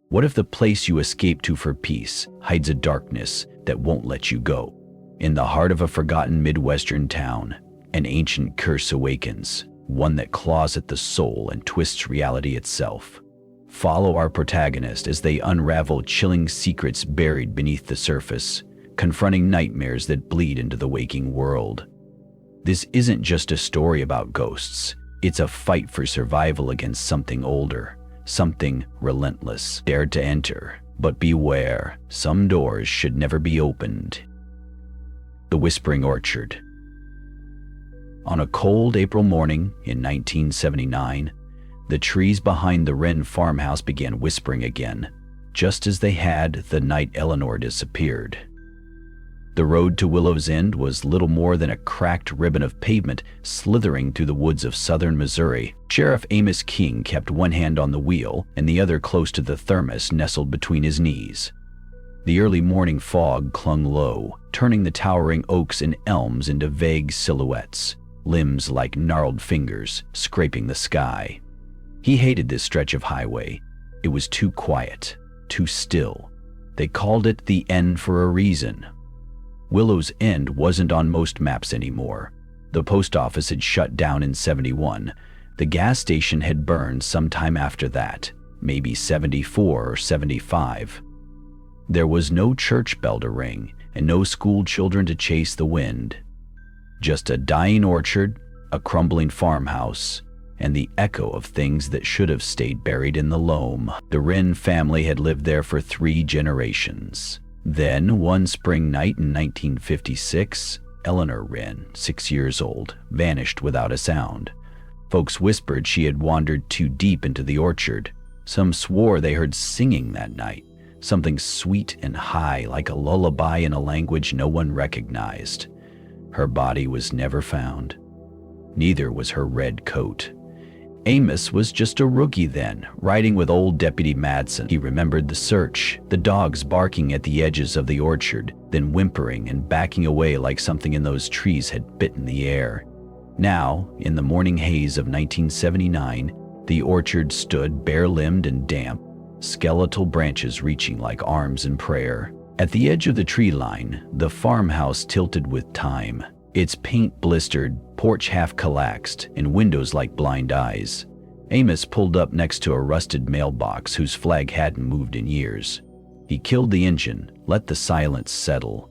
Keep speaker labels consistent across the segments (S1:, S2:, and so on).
S1: What if the place you escape to for peace hides a darkness that won't let you go? In the heart of a forgotten Midwestern town, an ancient curse awakens, one that claws at the soul and twists reality itself. Follow our protagonist as they unravel chilling secrets buried beneath the surface, confronting nightmares that bleed into the waking world. This isn't just a story about ghosts. It's a fight for survival against something older, something relentless. Dare to enter, but beware, some doors should never be opened. The Whispering Orchard. On a cold April morning in 1979, the trees behind the Wren farmhouse began whispering again, just as they had the night Eleanor disappeared. The road to Willow's End was little more than a cracked ribbon of pavement slithering through the woods of southern Missouri. Sheriff Amos King kept one hand on the wheel and the other close to the thermos nestled between his knees. The early morning fog clung low, turning the towering oaks and elms into vague silhouettes, limbs like gnarled fingers scraping the sky. He hated this stretch of highway. It was too quiet, too still. They called it the End for a reason. Willow's End wasn't on most maps anymore. The post office had shut down in '71. The gas station had burned sometime after that, maybe '74 or '75. There was no church bell to ring and no school children to chase the wind. Just a dying orchard, a crumbling farmhouse, and the echo of things that should have stayed buried in the loam. The Wren family had lived there for 3 generations. Then, one spring night in 1956, Eleanor Wren, 6 years old, vanished without a sound. Folks whispered she had wandered too deep into the orchard. Some swore they heard singing that night, something sweet and high like a lullaby in a language no one recognized. Her body was never found. Neither was her red coat. Amos was just a rookie then, riding with old Deputy Madsen. He remembered the search, the dogs barking at the edges of the orchard, then whimpering and backing away like something in those trees had bitten the air. Now, in the morning haze of 1979, the orchard stood bare-limbed and damp, skeletal branches reaching like arms in prayer. At the edge of the tree line, the farmhouse tilted with time, its paint blistered, porch half collapsed, and windows like blind eyes. Amos pulled up next to a rusted mailbox whose flag hadn't moved in years. He killed the engine, let the silence settle.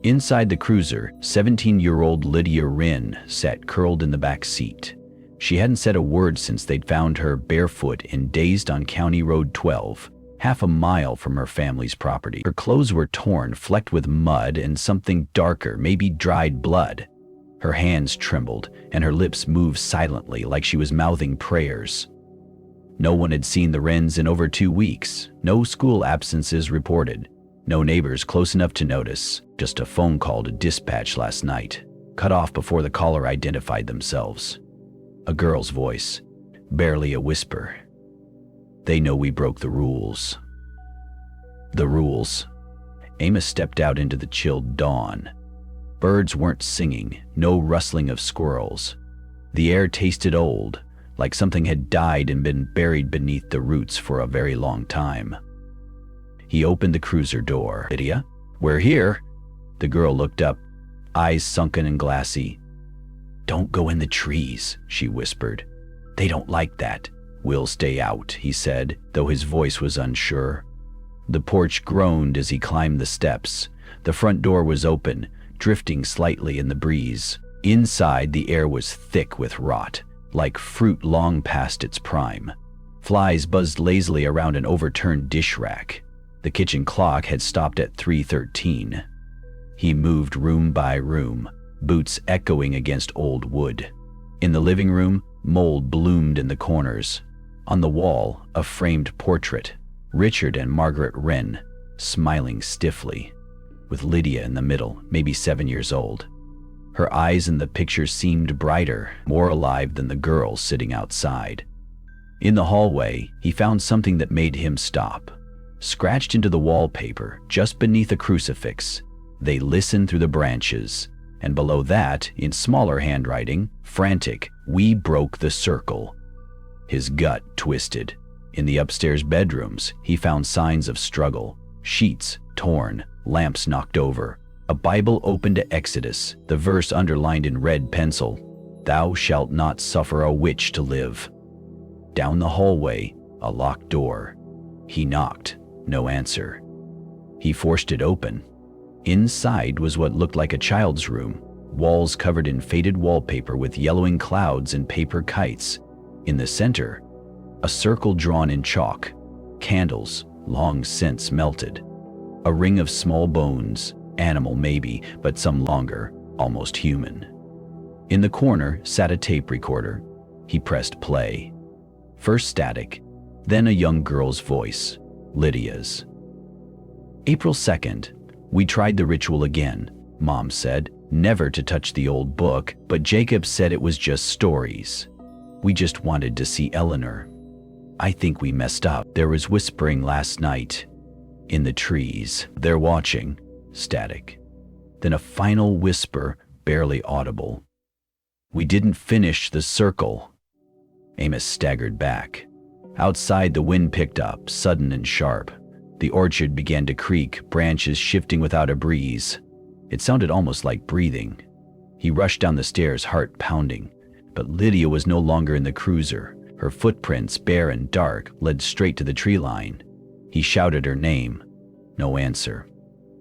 S1: Inside the cruiser, 17-year-old Lydia Wren sat curled in the back seat. She hadn't said a word since they'd found her barefoot and dazed on County Road 12, half a mile from her family's property. Her clothes were torn, flecked with mud and something darker, maybe dried blood. Her hands trembled, and her lips moved silently like she was mouthing prayers. No one had seen the Wrens in over 2 weeks, no school absences reported, no neighbors close enough to notice, just a phone call to dispatch last night, cut off before the caller identified themselves. A girl's voice, barely a whisper. They know we broke the rules. The rules. Amos stepped out into the chilled dawn. Birds weren't singing, no rustling of squirrels. The air tasted old, like something had died and been buried beneath the roots for a very long time. He opened the cruiser door. Lydia, we're here. The girl looked up, eyes sunken and glassy. Don't go in the trees, she whispered. They don't like that. We'll stay out, he said, though his voice was unsure. The porch groaned as he climbed the steps. The front door was open, drifting slightly in the breeze. Inside, the air was thick with rot, like fruit long past its prime. Flies buzzed lazily around an overturned dish rack. The kitchen clock had stopped at 3:13. He moved room by room, boots echoing against old wood. In the living room, mold bloomed in the corners. On the wall, a framed portrait, Richard and Margaret Wren, smiling stiffly, with Lydia in the middle, maybe 7 years old. Her eyes in the picture seemed brighter, more alive than the girl sitting outside. In the hallway, he found something that made him stop. Scratched into the wallpaper, just beneath a crucifix, they listened through the branches, and below that, in smaller handwriting, frantic, we broke the circle. His gut twisted. In the upstairs bedrooms, he found signs of struggle: sheets torn, lamps knocked over, a Bible open to Exodus, the verse underlined in red pencil, "Thou shalt not suffer a witch to live." Down the hallway, a locked door. He knocked, no answer. He forced it open. Inside was what looked like a child's room, walls covered in faded wallpaper with yellowing clouds and paper kites. In the center, a circle drawn in chalk, candles long since melted, a ring of small bones, animal maybe, but some longer, almost human. In the corner sat a tape recorder. He pressed play. First static, then a young girl's voice, Lydia's. April 2nd, we tried the ritual again, Mom said, never to touch the old book, but Jacob said it was just stories. We just wanted to see Eleanor. I think we messed up. There was whispering last night. In the trees. They're watching. Static. Then a final whisper, barely audible. We didn't finish the circle. Amos staggered back. Outside, the wind picked up, sudden and sharp. The orchard began to creak, branches shifting without a breeze. It sounded almost like breathing. He rushed down the stairs, heart pounding. But Lydia was no longer in the cruiser. Her footprints, bare and dark, led straight to the tree line. He shouted her name. No answer.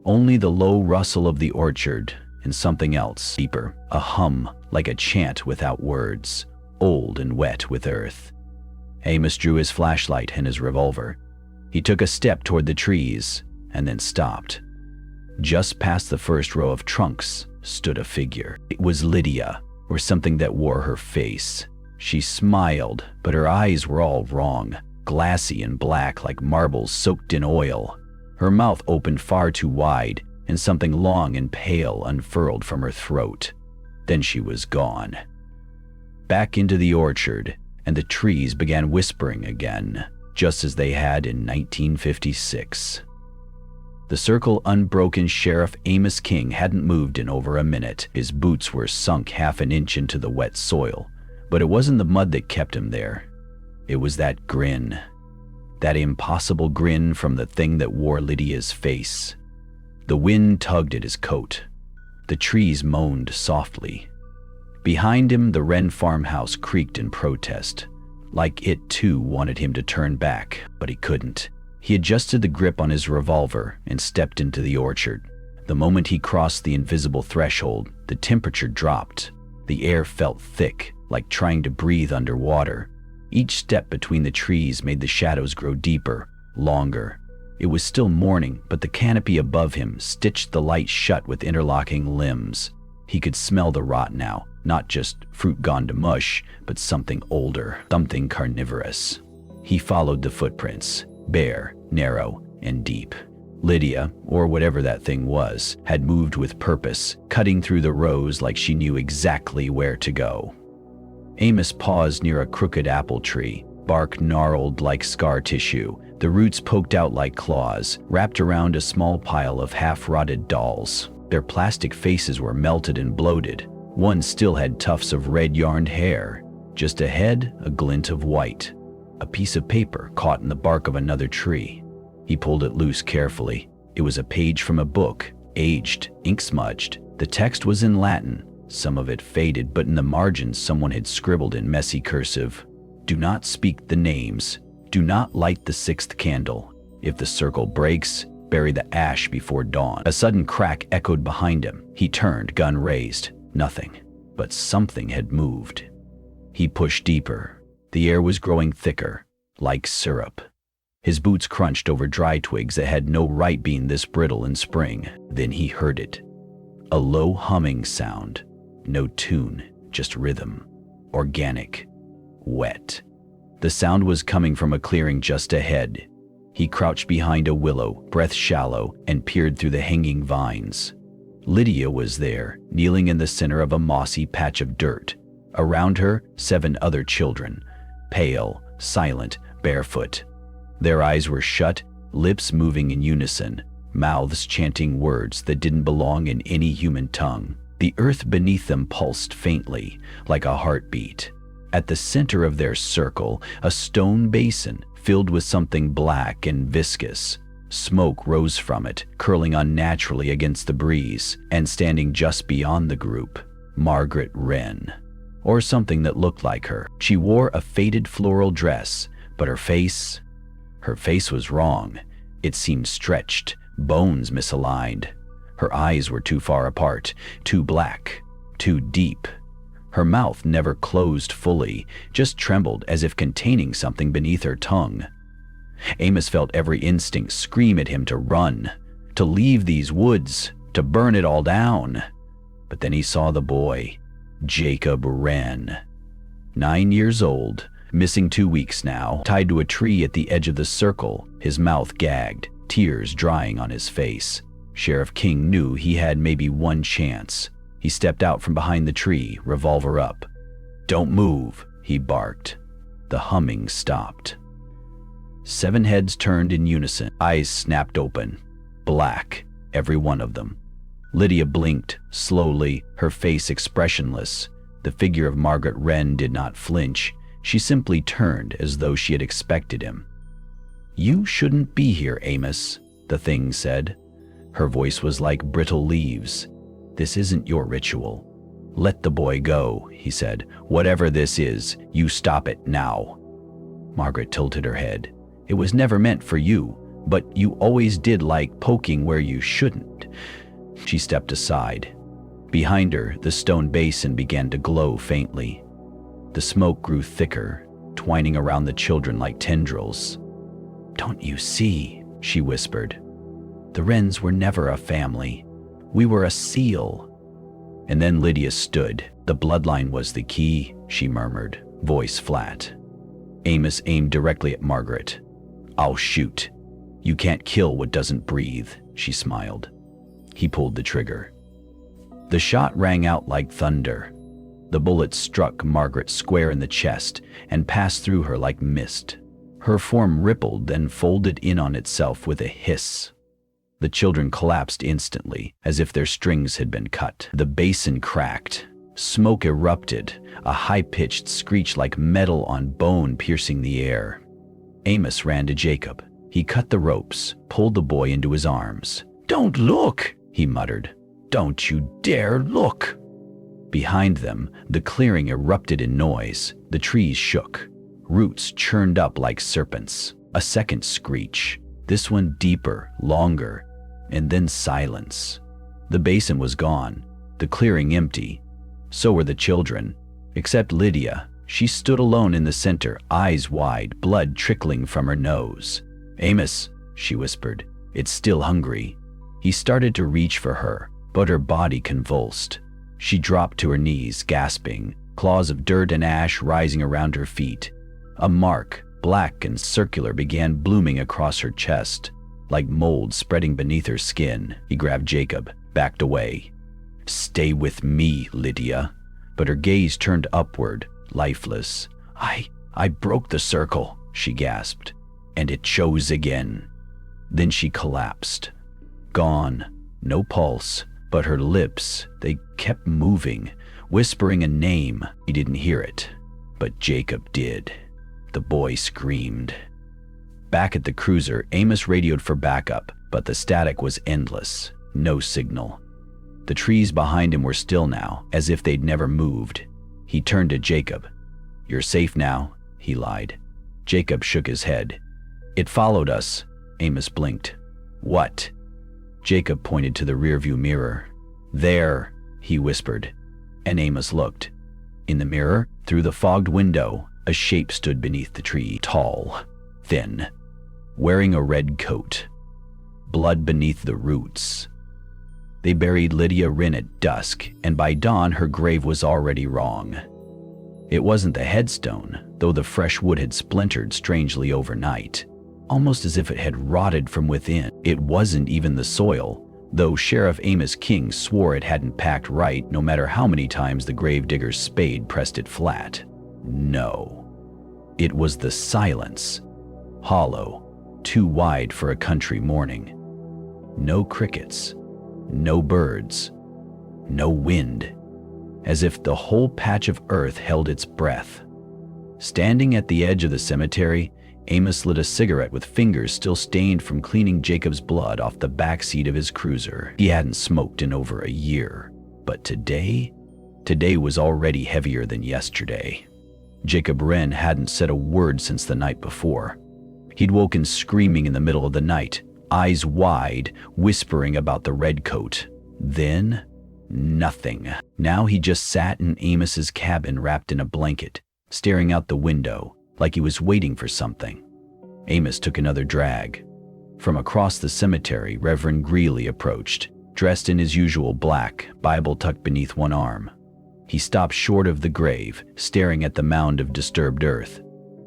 S1: Only the low rustle of the orchard, and something else, deeper, a hum, like a chant without words, old and wet with earth. Amos drew his flashlight and his revolver. He took a step toward the trees, and then stopped. Just past the first row of trunks stood a figure. It was Lydia, or something that wore her face. She smiled, but her eyes were all wrong, glassy and black like marbles soaked in oil. Her mouth opened far too wide, and something long and pale unfurled from her throat. Then she was gone. Back into the orchard, and the trees began whispering again, just as they had in 1956. The circle unbroken Sheriff Amos King hadn't moved in over a minute. His boots were sunk half an inch into the wet soil, but it wasn't the mud that kept him there. It was that grin. That impossible grin from the thing that wore Lydia's face. The wind tugged at his coat. The trees moaned softly. Behind him, the Wren farmhouse creaked in protest, like it too wanted him to turn back, but he couldn't. He adjusted the grip on his revolver and stepped into the orchard. The moment he crossed the invisible threshold, the temperature dropped. The air felt thick, like trying to breathe underwater. Each step between the trees made the shadows grow deeper, longer. It was still morning, but the canopy above him stitched the light shut with interlocking limbs. He could smell the rot now, not just fruit gone to mush, but something older, something carnivorous. He followed the footprints, bare, narrow, and deep. Lydia, or whatever that thing was, had moved with purpose, cutting through the rows like she knew exactly where to go. Amos paused near a crooked apple tree, bark gnarled like scar tissue, the roots poked out like claws, wrapped around a small pile of half-rotted dolls. Their plastic faces were melted and bloated. One still had tufts of red yarned hair. Just ahead, a glint of white. A piece of paper caught in the bark of another tree. He pulled it loose carefully. It was a page from a book, aged, ink-smudged. The text was in Latin, some of it faded, but in the margins someone had scribbled in messy cursive. Do not speak the names. Do not light the sixth candle. If the circle breaks, bury the ash before dawn. A sudden crack echoed behind him. He turned, gun raised. Nothing, but something had moved. He pushed deeper. The air was growing thicker, like syrup. His boots crunched over dry twigs that had no right being this brittle in spring. Then he heard it. A low humming sound. No tune, just rhythm. Organic. Wet. The sound was coming from a clearing just ahead. He crouched behind a willow, breath shallow, and peered through the hanging vines. Lydia was there, kneeling in the center of a mossy patch of dirt. Around her, 7 other children, pale, silent, barefoot. Their eyes were shut, lips moving in unison, mouths chanting words that didn't belong in any human tongue. The earth beneath them pulsed faintly, like a heartbeat. At the center of their circle, a stone basin filled with something black and viscous. Smoke rose from it, curling unnaturally against the breeze, and standing just beyond the group, Margaret Wren, or something that looked like her. She wore a faded floral dress, but her face was wrong. It seemed stretched, bones misaligned. Her eyes were too far apart, too black, too deep. Her mouth never closed fully, just trembled as if containing something beneath her tongue. Amos felt every instinct scream at him to run, to leave these woods, to burn it all down. But then he saw the boy, Jacob Wren. 9 years old, missing 2 weeks now, tied to a tree at the edge of the circle, his mouth gagged, tears drying on his face. Sheriff King knew he had maybe one chance. He stepped out from behind the tree, revolver up. "Don't move," he barked. The humming stopped. 7 heads turned in unison. Eyes snapped open. Black, every one of them. Lydia blinked, slowly, her face expressionless. The figure of Margaret Wren did not flinch. She simply turned as though she had expected him. "You shouldn't be here, Amos," the thing said. Her voice was like brittle leaves. "This isn't your ritual." "Let the boy go," he said. "Whatever this is, you stop it now." Margaret tilted her head. "It was never meant for you, but you always did like poking where you shouldn't." She stepped aside. Behind her, the stone basin began to glow faintly. The smoke grew thicker, twining around the children like tendrils. "Don't you see?" she whispered. "The Wrens were never a family. We were a seal." And then Lydia stood. "The bloodline was the key," she murmured, voice flat. Amos aimed directly at Margaret. "I'll shoot. You can't kill what doesn't breathe," she smiled. He pulled the trigger. The shot rang out like thunder. The bullet struck Margaret square in the chest and passed through her like mist. Her form rippled, then folded in on itself with a hiss. The children collapsed instantly, as if their strings had been cut. The basin cracked. Smoke erupted, a high-pitched screech like metal on bone piercing the air. Amos ran to Jacob. He cut the ropes, pulled the boy into his arms. "Don't look," he muttered. "Don't you dare look." Behind them, the clearing erupted in noise. The trees shook. Roots churned up like serpents. A second screech, this one deeper, longer, and then silence. The basin was gone, the clearing empty. So were the children, except Lydia. She stood alone in the center, eyes wide, blood trickling from her nose. "Amos," she whispered, "it's still hungry." He started to reach for her, but her body convulsed. She dropped to her knees, gasping, claws of dirt and ash rising around her feet. A mark, black and circular, began blooming across her chest, like mold spreading beneath her skin. He grabbed Jacob, backed away. "Stay with me, Lydia." But her gaze turned upward, lifeless. I broke the circle," she gasped, "and it chose again." Then she collapsed. Gone, no pulse, but her lips, they kept moving, whispering a name. He didn't hear it, but Jacob did. The boy screamed. Back at the cruiser, Amos radioed for backup, but the static was endless. No signal. The trees behind him were still now, as if they'd never moved. He turned to Jacob. "You're safe now," he lied. Jacob shook his head. "It followed us." Amos blinked. "What?" Jacob pointed to the rearview mirror. "There," he whispered, and Amos looked. In the mirror, through the fogged window, a shape stood beneath the tree, tall, thin, wearing a red coat. Blood beneath the roots. They buried Lydia Wren at dusk, and by dawn her grave was already wrong. It wasn't the headstone, though the fresh wood had splintered strangely overnight, almost as if it had rotted from within. It wasn't even the soil, though Sheriff Amos King swore it hadn't packed right no matter how many times the gravedigger's spade pressed it flat. No. It was the silence. Hollow, too wide for a country morning. No crickets. No birds. No wind. As if the whole patch of earth held its breath. Standing at the edge of the cemetery, Amos lit a cigarette with fingers still stained from cleaning Jacob's blood off the back seat of his cruiser. He hadn't smoked in over a year, but today was already heavier than yesterday. Jacob Wren hadn't said a word since the night before. He'd woken screaming in the middle of the night, eyes wide, whispering about the redcoat. Then, nothing. Now he just sat in Amos's cabin wrapped in a blanket, staring out the window like he was waiting for something. Amos took another drag. From across the cemetery, Reverend Greeley approached, dressed in his usual black, Bible tucked beneath one arm. He stopped short of the grave, staring at the mound of disturbed earth.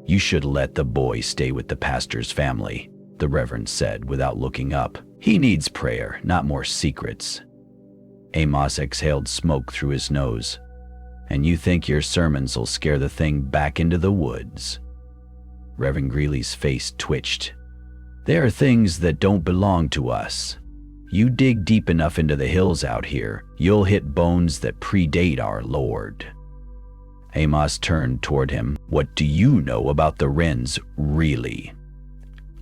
S1: "You should let the boy stay with the pastor's family," the Reverend said without looking up. "He needs prayer, not more secrets." Amos exhaled smoke through his nose. "And you think your sermons will scare the thing back into the woods?" Reverend Greeley's face twitched. "There are things that don't belong to us. You dig deep enough into the hills out here, you'll hit bones that predate our Lord." Amos turned toward him. "What do you know about the Wrens, really?"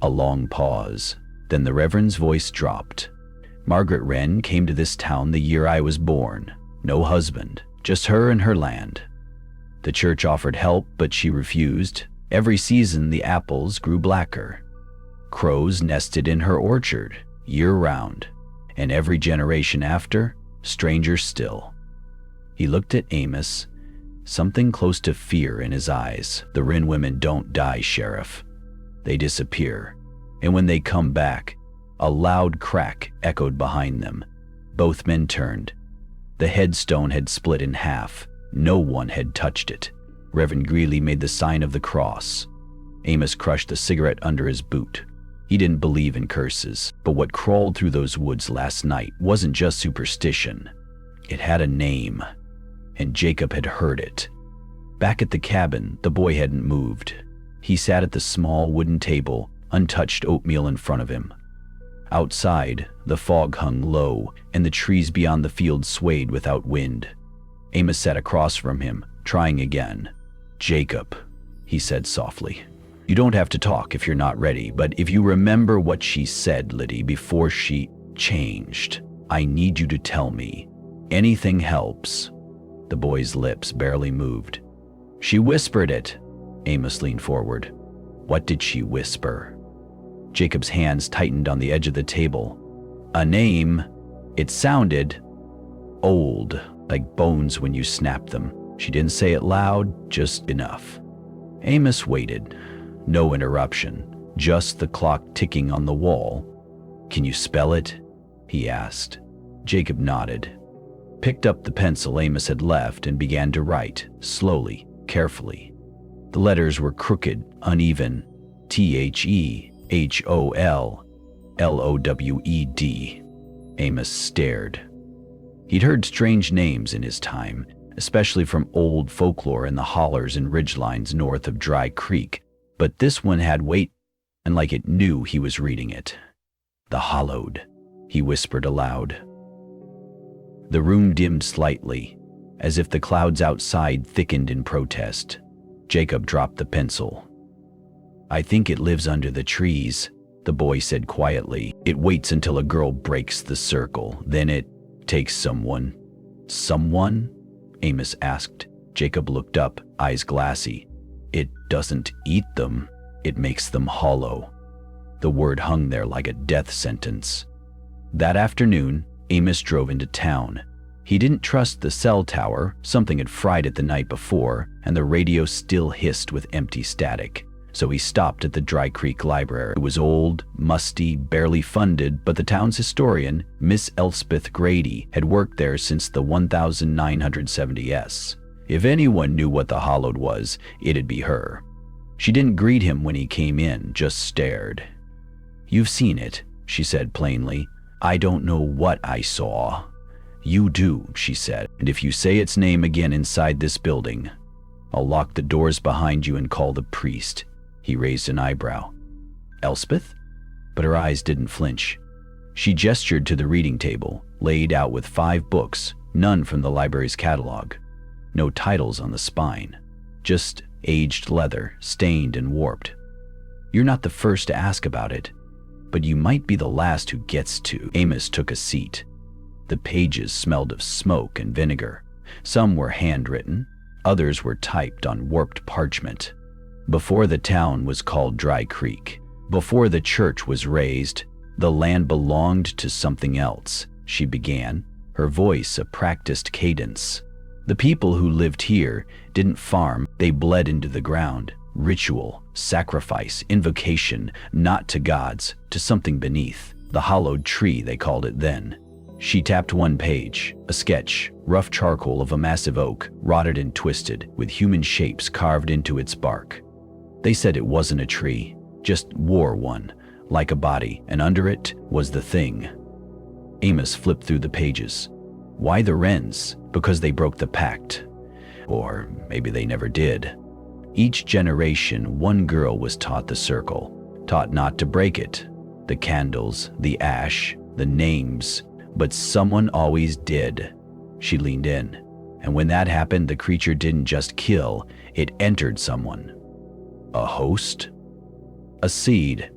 S1: A long pause. Then the Reverend's voice dropped. "Margaret Wren came to this town the year I was born. No husband, just her and her land. The church offered help, but she refused. Every season the apples grew blacker. Crows nested in her orchard, year-round. And every generation after, stranger still." He looked at Amos, something close to fear in his eyes. "The Wren women don't die, Sheriff. They disappear. And when they come back," a loud crack echoed behind them. Both men turned. The headstone had split in half. No one had touched it. Reverend Greeley made the sign of the cross. Amos crushed the cigarette under his boot. He didn't believe in curses, but what crawled through those woods last night wasn't just superstition. It had a name, and Jacob had heard it. Back at the cabin, the boy hadn't moved. He sat at the small wooden table, untouched oatmeal in front of him. Outside, the fog hung low, and the trees beyond the field swayed without wind. Amos sat across from him, trying again. "Jacob," he said softly. "You don't have to talk if you're not ready, but if you remember what she said, Liddy, before she changed, I need you to tell me. Anything helps." The boy's lips barely moved. "She whispered it." Amos leaned forward. "What did she whisper?" Jacob's hands tightened on the edge of the table. "A name. It sounded old, like bones when you snap them. She didn't say it loud, just enough." Amos waited. No interruption, just the clock ticking on the wall. "Can you spell it?" he asked. Jacob nodded, picked up the pencil Amos had left and began to write, slowly, carefully. The letters were crooked, uneven. THEHOLLOWED. Amos stared. He'd heard strange names in his time, especially from old folklore in the hollers and ridgelines north of Dry Creek, but this one had weight, and like it knew he was reading it. "The Hollowed," he whispered aloud. The room dimmed slightly, as if the clouds outside thickened in protest. Jacob dropped the pencil. "I think it lives under the trees," the boy said quietly. "It waits until a girl breaks the circle, then it takes someone." "Someone?" Amos asked. Jacob looked up, eyes glassy. "It doesn't eat them, it makes them hollow." The word hung there like a death sentence. That afternoon, Amos drove into town. He didn't trust the cell tower, something had fried it the night before, and the radio still hissed with empty static. So he stopped at the Dry Creek Library. It was old, musty, barely funded, but the town's historian, Miss Elspeth Grady, had worked there since the 1970s. If anyone knew what the Hollowed was, it'd be her. She didn't greet him when he came in, just stared. "You've seen it," she said plainly. "I don't know what I saw." "You do," she said, "and if you say its name again inside this building, I'll lock the doors behind you and call the priest." He raised an eyebrow. "Elspeth?" But her eyes didn't flinch. She gestured to the reading table, laid out with 5 books, none from the library's catalog. No titles on the spine, just aged leather, stained and warped. You're not the first to ask about it, but you might be the last who gets to. Amos took a seat. The pages smelled of smoke and vinegar. Some were handwritten, others were typed on warped parchment. Before the town was called Dry Creek, before the church was raised, the land belonged to something else, she began, her voice a practiced cadence. The people who lived here didn't farm, they bled into the ground. Ritual, sacrifice, invocation, not to gods, to something beneath. The hollowed tree, they called it then. She tapped one page, a sketch, rough charcoal of a massive oak, rotted and twisted, with human shapes carved into its bark. They said it wasn't a tree, just wore one, like a body, and under it was the thing. Amos flipped through the pages. Why the Wrens? Because they broke the pact. Or maybe they never did. Each generation, one girl was taught the circle, taught not to break it. The candles, the ash, the names, but someone always did. She leaned in, and when that happened, the creature didn't just kill, it entered someone. A host? A seed.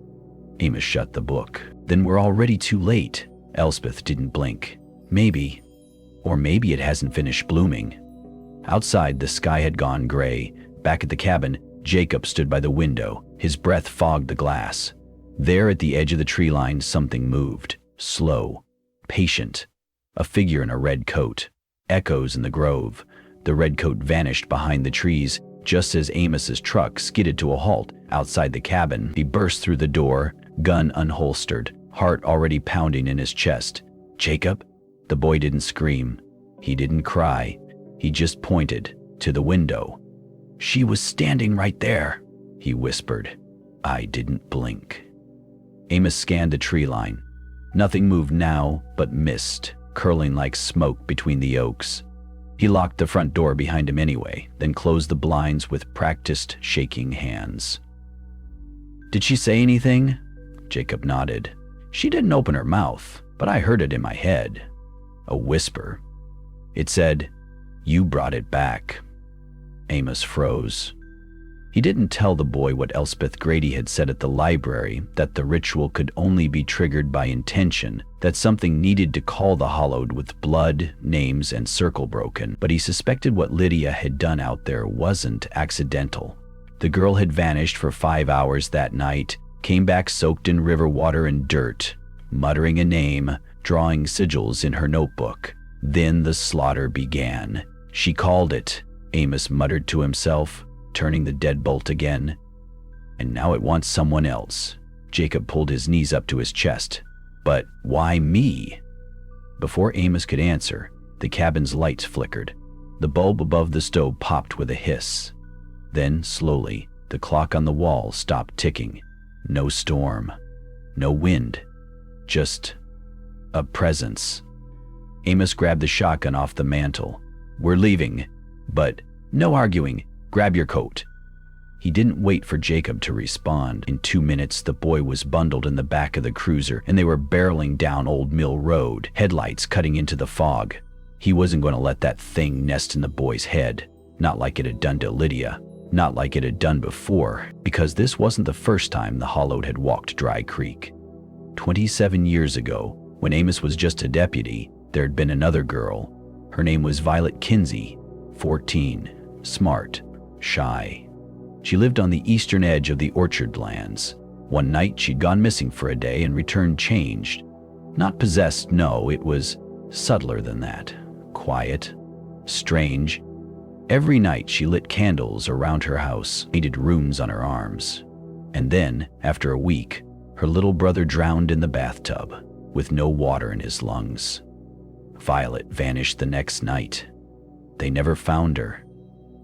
S1: Amos shut the book. Then we're already too late. Elspeth didn't blink. Maybe. Or maybe it hasn't finished blooming. Outside, the sky had gone gray. Back at the cabin, Jacob stood by the window. His breath fogged the glass. There at the edge of the tree line, something moved. Slow. Patient. A figure in a red coat. Echoes in the grove. The red coat vanished behind the trees. Just as Amos's truck skidded to a halt outside the cabin, he burst through the door, gun unholstered, heart already pounding in his chest. Jacob? The boy didn't scream. He didn't cry. He just pointed to the window. She was standing right there, he whispered. I didn't blink. Amos scanned the tree line. Nothing moved now but mist, curling like smoke between the oaks. He locked the front door behind him anyway, then closed the blinds with practiced, shaking hands. Did she say anything? Jacob nodded. She didn't open her mouth, but I heard it in my head. A whisper. It said, "You brought it back." Amos froze. He didn't tell the boy what Elspeth Grady had said at the library, that the ritual could only be triggered by intention, that something needed to call the hallowed with blood, names, and circle broken, but he suspected what Lydia had done out there wasn't accidental. The girl had vanished for 5 hours that night, came back soaked in river water and dirt, muttering a name, drawing sigils in her notebook. Then the slaughter began. She called it, Amos muttered to himself, turning the deadbolt again. And now it wants someone else. Jacob pulled his knees up to his chest. But why me? Before Amos could answer, the cabin's lights flickered. The bulb above the stove popped with a hiss. Then, slowly, the clock on the wall stopped ticking. No storm, no wind, just a presence. Amos grabbed the shotgun off the mantel. We're leaving, but no arguing. Grab your coat. He didn't wait for Jacob to respond. In 2 minutes, the boy was bundled in the back of the cruiser, and they were barreling down Old Mill Road, headlights cutting into the fog. He wasn't going to let that thing nest in the boy's head, not like it had done to Lydia, not like it had done before, because this wasn't the first time the Hollowed had walked Dry Creek. 27 years ago, when Amos was just a deputy, there had been another girl. Her name was Violet Kinsey, 14, smart, shy. She lived on the eastern edge of the orchard lands. One night she'd gone missing for a day and returned changed. Not possessed, no, it was subtler than that. Quiet, strange. Every night she lit candles around her house, painted runes on her arms. And then, after a week, her little brother drowned in the bathtub, with no water in his lungs. Violet vanished the next night. They never found her,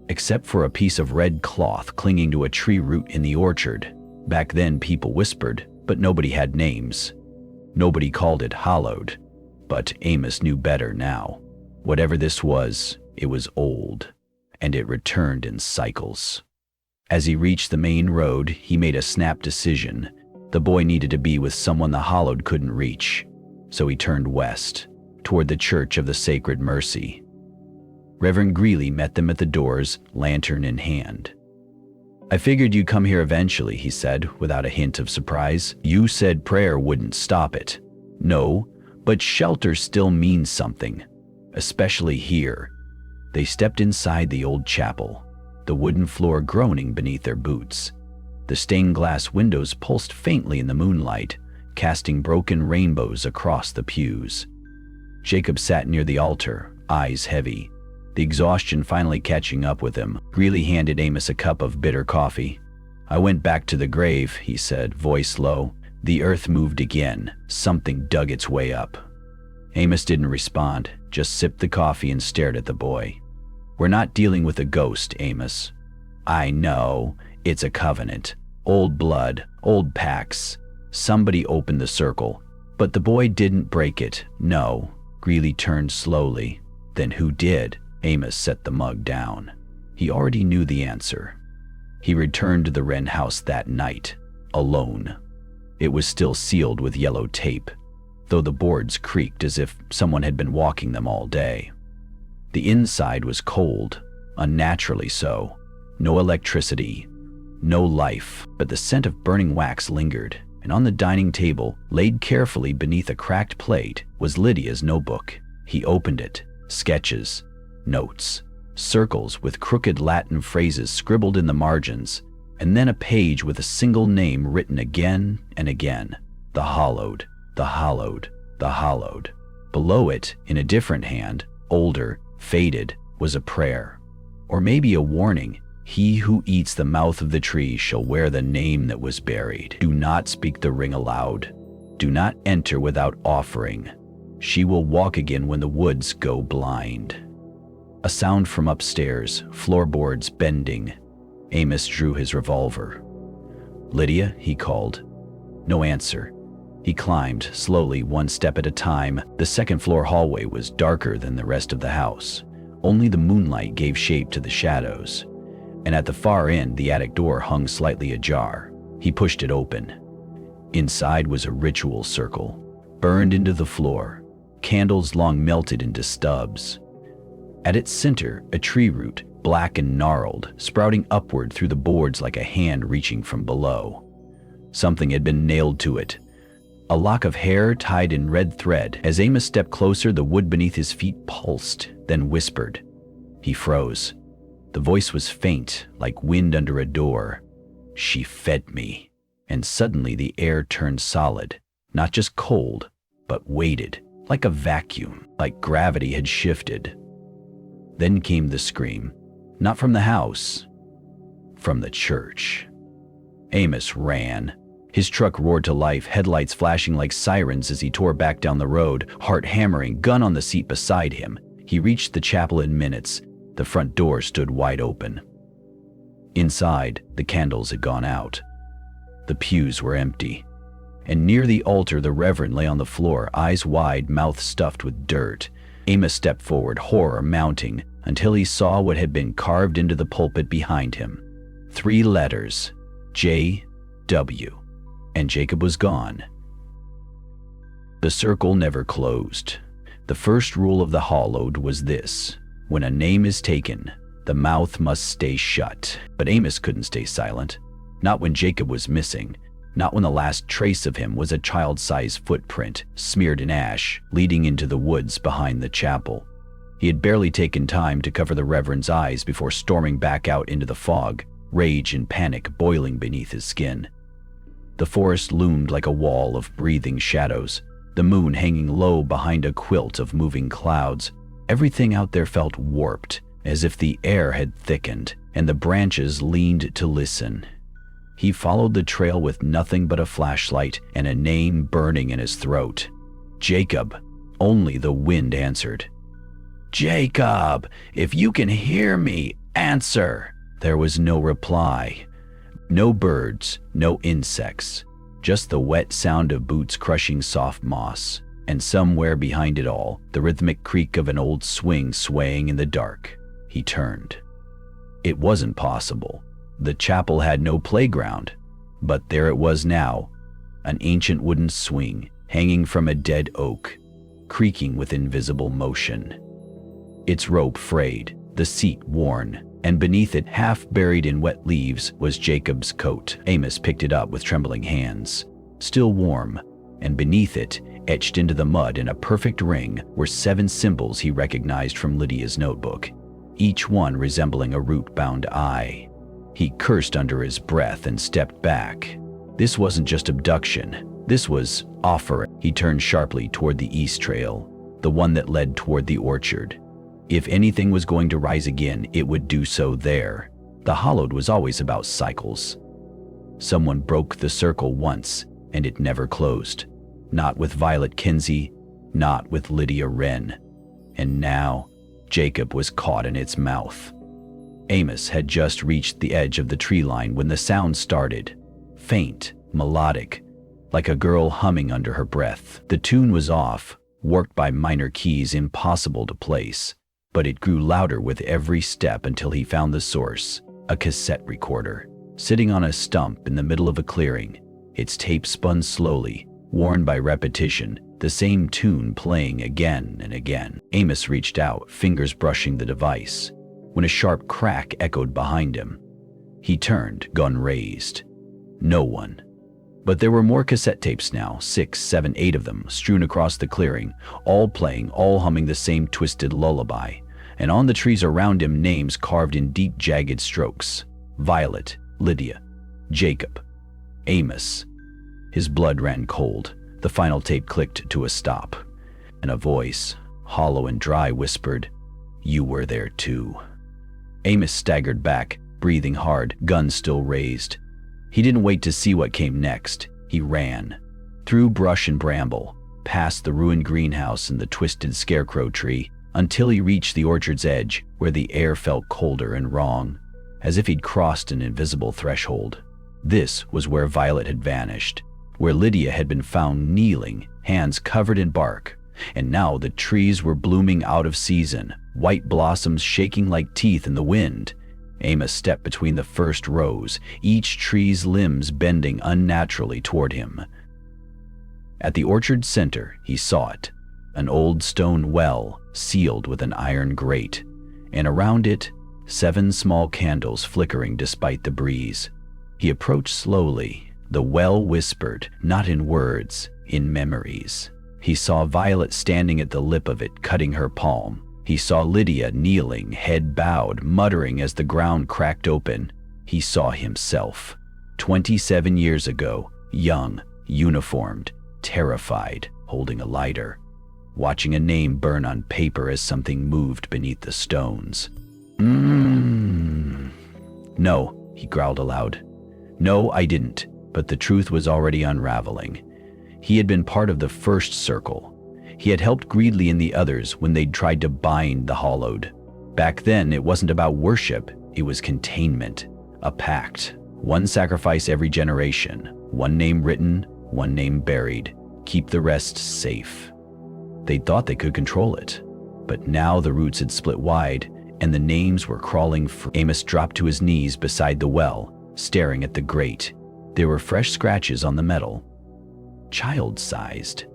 S1: except for a piece of red cloth clinging to a tree root in the orchard. Back then people whispered, but nobody had names. Nobody called it Hollowed, but Amos knew better now. Whatever this was, it was old, and it returned in cycles. As he reached the main road, he made a snap decision. The boy needed to be with someone the Hollowed couldn't reach, so he turned west, toward the Church of the Sacred Mercy. Reverend Greeley met them at the doors, lantern in hand. "I figured you'd come here eventually," he said, without a hint of surprise. "You said prayer wouldn't stop it." "No, but shelter still means something, especially here." They stepped inside the old chapel, the wooden floor groaning beneath their boots. The stained glass windows pulsed faintly in the moonlight, casting broken rainbows across the pews. Jacob sat near the altar, eyes heavy, the exhaustion finally catching up with him. Greeley handed Amos a cup of bitter coffee. "I went back to the grave," he said, voice low. The earth moved again. Something dug its way up. Amos didn't respond, just sipped the coffee and stared at the boy. "We're not dealing with a ghost, Amos." "I know. It's a covenant. Old blood, old pacts. Somebody opened the circle. But the boy didn't break it, no." Greeley turned slowly. "Then who did?" Amos set the mug down. He already knew the answer. He returned to the Wren house that night, alone. It was still sealed with yellow tape, though the boards creaked as if someone had been walking them all day. The inside was cold, unnaturally so. No electricity, no life, but the scent of burning wax lingered, and on the dining table, laid carefully beneath a cracked plate, was Lydia's notebook. He opened it. Sketches, notes, circles with crooked Latin phrases scribbled in the margins, and then a page with a single name written again and again. The Hallowed, the Hallowed, the Hallowed. Below it, in a different hand, older, faded, was a prayer. Or maybe a warning. "He who eats the mouth of the tree shall wear the name that was buried. Do not speak the ring aloud. Do not enter without offering. She will walk again when the woods go blind." A sound from upstairs, floorboards bending. Amos drew his revolver. "Lydia," he called. No answer. He climbed, slowly, one step at a time. The second-floor hallway was darker than the rest of the house. Only the moonlight gave shape to the shadows. And at the far end, the attic door hung slightly ajar. He pushed it open. Inside was a ritual circle, burned into the floor, candles long melted into stubs. At its center, a tree root, black and gnarled, sprouting upward through the boards like a hand reaching from below. Something had been nailed to it. A lock of hair tied in red thread. As Amos stepped closer, the wood beneath his feet pulsed, then whispered. He froze. The voice was faint, like wind under a door. "She fed me." And suddenly the air turned solid, not just cold, but weighted, like a vacuum, like gravity had shifted. Then came the scream, not from the house, from the church. Amos ran. His truck roared to life, headlights flashing like sirens as he tore back down the road, heart hammering, gun on the seat beside him. He reached the chapel in minutes. The front door stood wide open. Inside, the candles had gone out. The pews were empty. And near the altar, the Reverend lay on the floor, eyes wide, mouth stuffed with dirt. Amos stepped forward, horror mounting, until he saw what had been carved into the pulpit behind him. 3 letters, J.W., and Jacob was gone. The circle never closed. The first rule of the Hallowed was this: when a name is taken, the mouth must stay shut. But Amos couldn't stay silent. Not when Jacob was missing. Not when the last trace of him was a child-sized footprint, smeared in ash, leading into the woods behind the chapel. He had barely taken time to cover the Reverend's eyes before storming back out into the fog, rage and panic boiling beneath his skin. The forest loomed like a wall of breathing shadows, the moon hanging low behind a quilt of moving clouds. Everything out there felt warped, as if the air had thickened, and the branches leaned to listen. He followed the trail with nothing but a flashlight and a name burning in his throat. Jacob. Only the wind answered. "Jacob, if you can hear me, answer." There was no reply. No birds, no insects, just the wet sound of boots crushing soft moss, and somewhere behind it all, the rhythmic creak of an old swing swaying in the dark. He turned. It wasn't possible. The chapel had no playground, but there it was now, an ancient wooden swing hanging from a dead oak, creaking with invisible motion. Its rope frayed, the seat worn, and beneath it, half buried in wet leaves, was Jacob's coat. Amos picked it up with trembling hands. Still warm, and beneath it, etched into the mud in a perfect ring, were 7 symbols he recognized from Lydia's notebook, each one resembling a root-bound eye. He cursed under his breath and stepped back. This wasn't just abduction. This was offer. He turned sharply toward the east trail, the one that led toward the orchard. If anything was going to rise again, it would do so there. The Hollowed was always about cycles. Someone broke the circle once, and it never closed. Not with Violet Kinsey, not with Lydia Wren. And now, Jacob was caught in its mouth. Amos had just reached the edge of the tree line when the sound started. Faint, melodic, like a girl humming under her breath. The tune was off, worked by minor keys impossible to place, but it grew louder with every step until he found the source, a cassette recorder. Sitting on a stump in the middle of a clearing, its tape spun slowly, worn by repetition, the same tune playing again and again. Amos reached out, fingers brushing the device, when a sharp crack echoed behind him. He turned, gun raised. No one. But there were more cassette tapes now, 6, 7, 8 of them, strewn across the clearing, all playing, all humming the same twisted lullaby. And on the trees around him, names carved in deep, jagged strokes. Violet, Lydia, Jacob, Amos. His blood ran cold. The final tape clicked to a stop, and a voice, hollow and dry, whispered, "You were there too." Amos staggered back, breathing hard, gun still raised. He didn't wait to see what came next. He ran. Through brush and bramble, past the ruined greenhouse and the twisted scarecrow tree, until he reached the orchard's edge, where the air felt colder and wrong, as if he'd crossed an invisible threshold. This was where Violet had vanished, where Lydia had been found kneeling, hands covered in bark, and now the trees were blooming out of season, white blossoms shaking like teeth in the wind. Amos stepped between the first rows, each tree's limbs bending unnaturally toward him. At the orchard's center, he saw it, an old stone well sealed with an iron grate, and around it, 7 small candles flickering despite the breeze. He approached slowly. The well whispered, not in words, in memories. He saw Violet standing at the lip of it, cutting her palm. He saw Lydia kneeling, head bowed, muttering as the ground cracked open. He saw himself, 27 years ago, young, uniformed, terrified, holding a lighter, watching a name burn on paper as something moved beneath the stones. No, he growled aloud. No, I didn't, but the truth was already unraveling. He had been part of the first circle. He had helped Greedley and the others when they'd tried to bind the Hollowed. Back then, it wasn't about worship, it was containment, a pact. One sacrifice every generation, one name written, one name buried, keep the rest safe. They thought they could control it, but now the roots had split wide and the names were crawling free. Amos dropped to his knees beside the well, staring at the grate. There were fresh scratches on the metal, child-sized.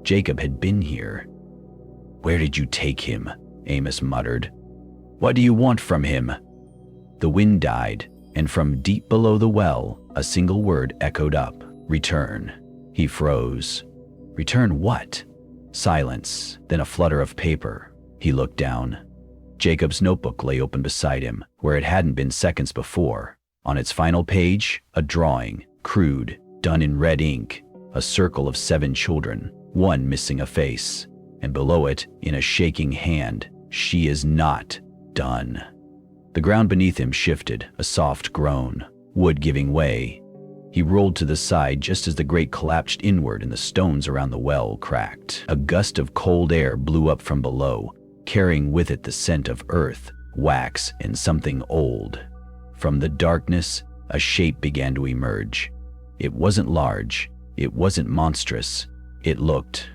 S1: Jacob had been here. "Where did you take him?" Amos muttered. "What do you want from him?" The wind died, and from deep below the well, a single word echoed up. "Return." He froze. "Return what?" Silence, then a flutter of paper. He looked down. Jacob's notebook lay open beside him, where it hadn't been seconds before. On its final page, a drawing, crude, done in red ink, a circle of 7 children, one missing a face, and below it, in a shaking hand, "She is not done." The ground beneath him shifted, a soft groan, wood giving way. He rolled to the side just as the grate collapsed inward and the stones around the well cracked. A gust of cold air blew up from below, carrying with it the scent of earth, wax, and something old. From the darkness, a shape began to emerge. It wasn't large, it wasn't monstrous. It looked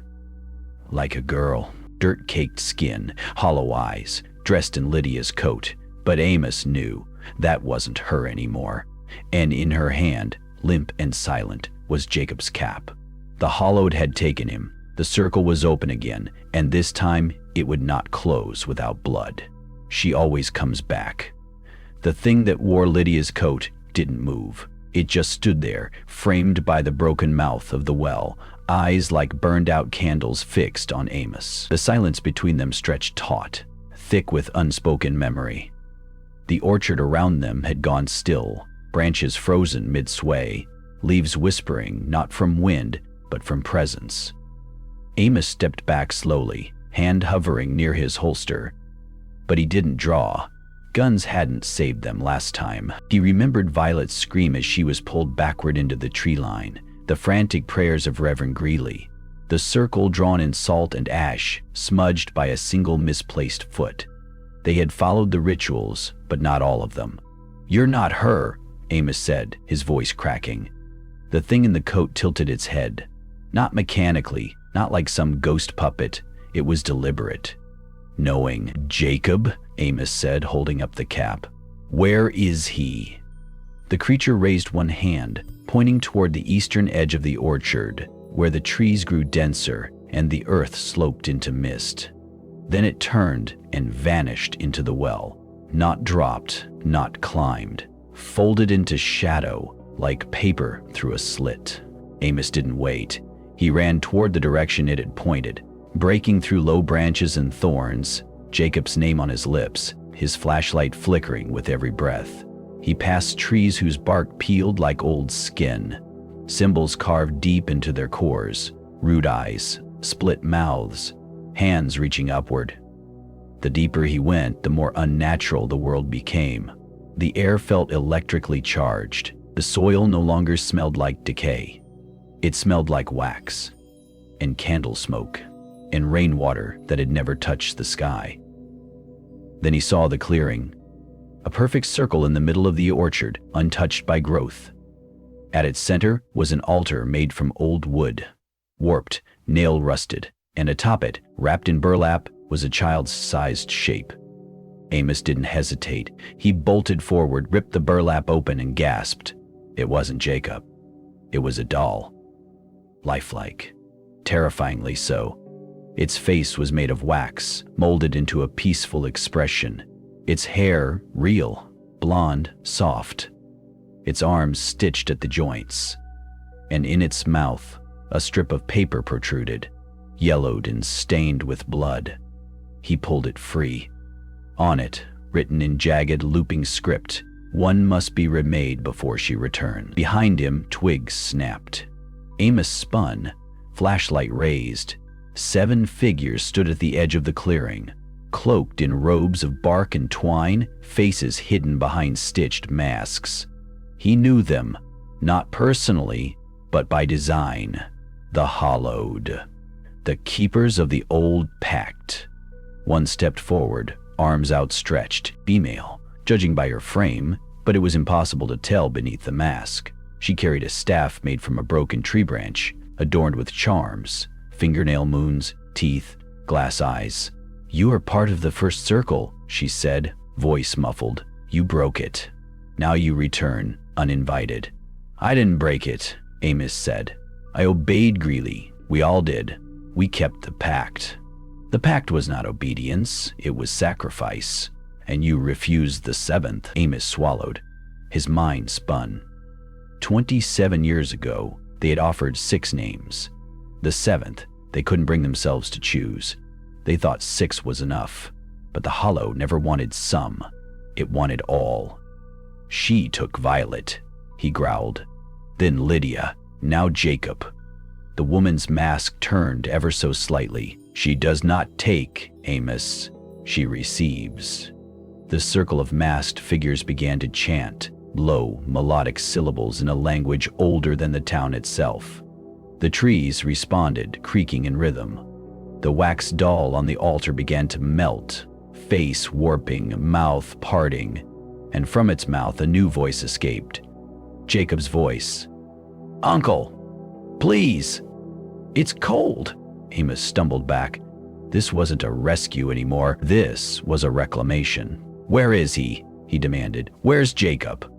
S1: like a girl. Dirt-caked skin, hollow eyes, dressed in Lydia's coat. But Amos knew that wasn't her anymore. And in her hand, limp and silent, was Jacob's cap. The Hollowed had taken him. The circle was open again, and this time it would not close without blood. She always comes back. The thing that wore Lydia's coat didn't move. It just stood there, framed by the broken mouth of the well, eyes like burned-out candles fixed on Amos. The silence between them stretched taut, thick with unspoken memory. The orchard around them had gone still, branches frozen mid-sway, leaves whispering not from wind, but from presence. Amos stepped back slowly, hand hovering near his holster. But he didn't draw. Guns hadn't saved them last time. He remembered Violet's scream as she was pulled backward into the tree line, the frantic prayers of Reverend Greeley, the circle drawn in salt and ash, smudged by a single misplaced foot. They had followed the rituals, but not all of them. "You're not her," Amos said, his voice cracking. The thing in the coat tilted its head. Not mechanically, not like some ghost puppet. It was deliberate. Knowing. "Jacob," Amos said, holding up the cap. "Where is he?" The creature raised one hand, pointing toward the eastern edge of the orchard, where the trees grew denser and the earth sloped into mist. Then it turned and vanished into the well. Not dropped, not climbed. Folded into shadow, like paper through a slit. Amos didn't wait. He ran toward the direction it had pointed, breaking through low branches and thorns, Jacob's name on his lips, his flashlight flickering with every breath. He passed trees whose bark peeled like old skin, symbols carved deep into their cores, rude eyes, split mouths, hands reaching upward. The deeper he went, the more unnatural the world became. The air felt electrically charged. The soil no longer smelled like decay. It smelled like wax, and candle smoke, and rainwater that had never touched the sky. Then he saw the clearing, a perfect circle in the middle of the orchard, untouched by growth. At its center was an altar made from old wood, warped, nail-rusted, and atop it, wrapped in burlap, was a child's-sized shape. Amos didn't hesitate. He bolted forward, ripped the burlap open, and gasped. It wasn't Jacob. It was a doll. Lifelike. Terrifyingly so. Its face was made of wax, molded into a peaceful expression. Its hair, real, blonde, soft. Its arms stitched at the joints. And in its mouth, a strip of paper protruded, yellowed and stained with blood. He pulled it free. On it, written in jagged, looping script, "One must be remade before she returns." Behind him, twigs snapped. Amos spun, flashlight raised. 7 figures stood at the edge of the clearing, cloaked in robes of bark and twine, faces hidden behind stitched masks. He knew them, not personally, but by design. The Hallowed. The keepers of the old pact. One stepped forward, arms outstretched, female, judging by her frame, but it was impossible to tell beneath the mask. She carried a staff made from a broken tree branch, adorned with charms, fingernail moons, teeth, glass eyes. "You are part of the first circle," she said, voice muffled. "You broke it. Now you return, uninvited." "I didn't break it," Amos said. "I obeyed Greeley. We all did. We kept the pact." "The pact was not obedience, it was sacrifice. And you refused the 7th. Amos swallowed. His mind spun. 27 years ago, they had offered 6 names. The 7th, they couldn't bring themselves to choose. They thought 6 was enough. But the Hollow never wanted some. It wanted all. "She took Violet," he growled. "Then Lydia, now Jacob." The woman's mask turned ever so slightly. "She does not take, Amos. She receives." The circle of masked figures began to chant, low, melodic syllables in a language older than the town itself. The trees responded, creaking in rhythm. The wax doll on the altar began to melt, face warping, mouth parting, and from its mouth a new voice escaped. Jacob's voice. "Uncle, please. It's cold." Amos stumbled back. This wasn't a rescue anymore. This was a reclamation. "Where is he?" he demanded. "Where's Jacob?"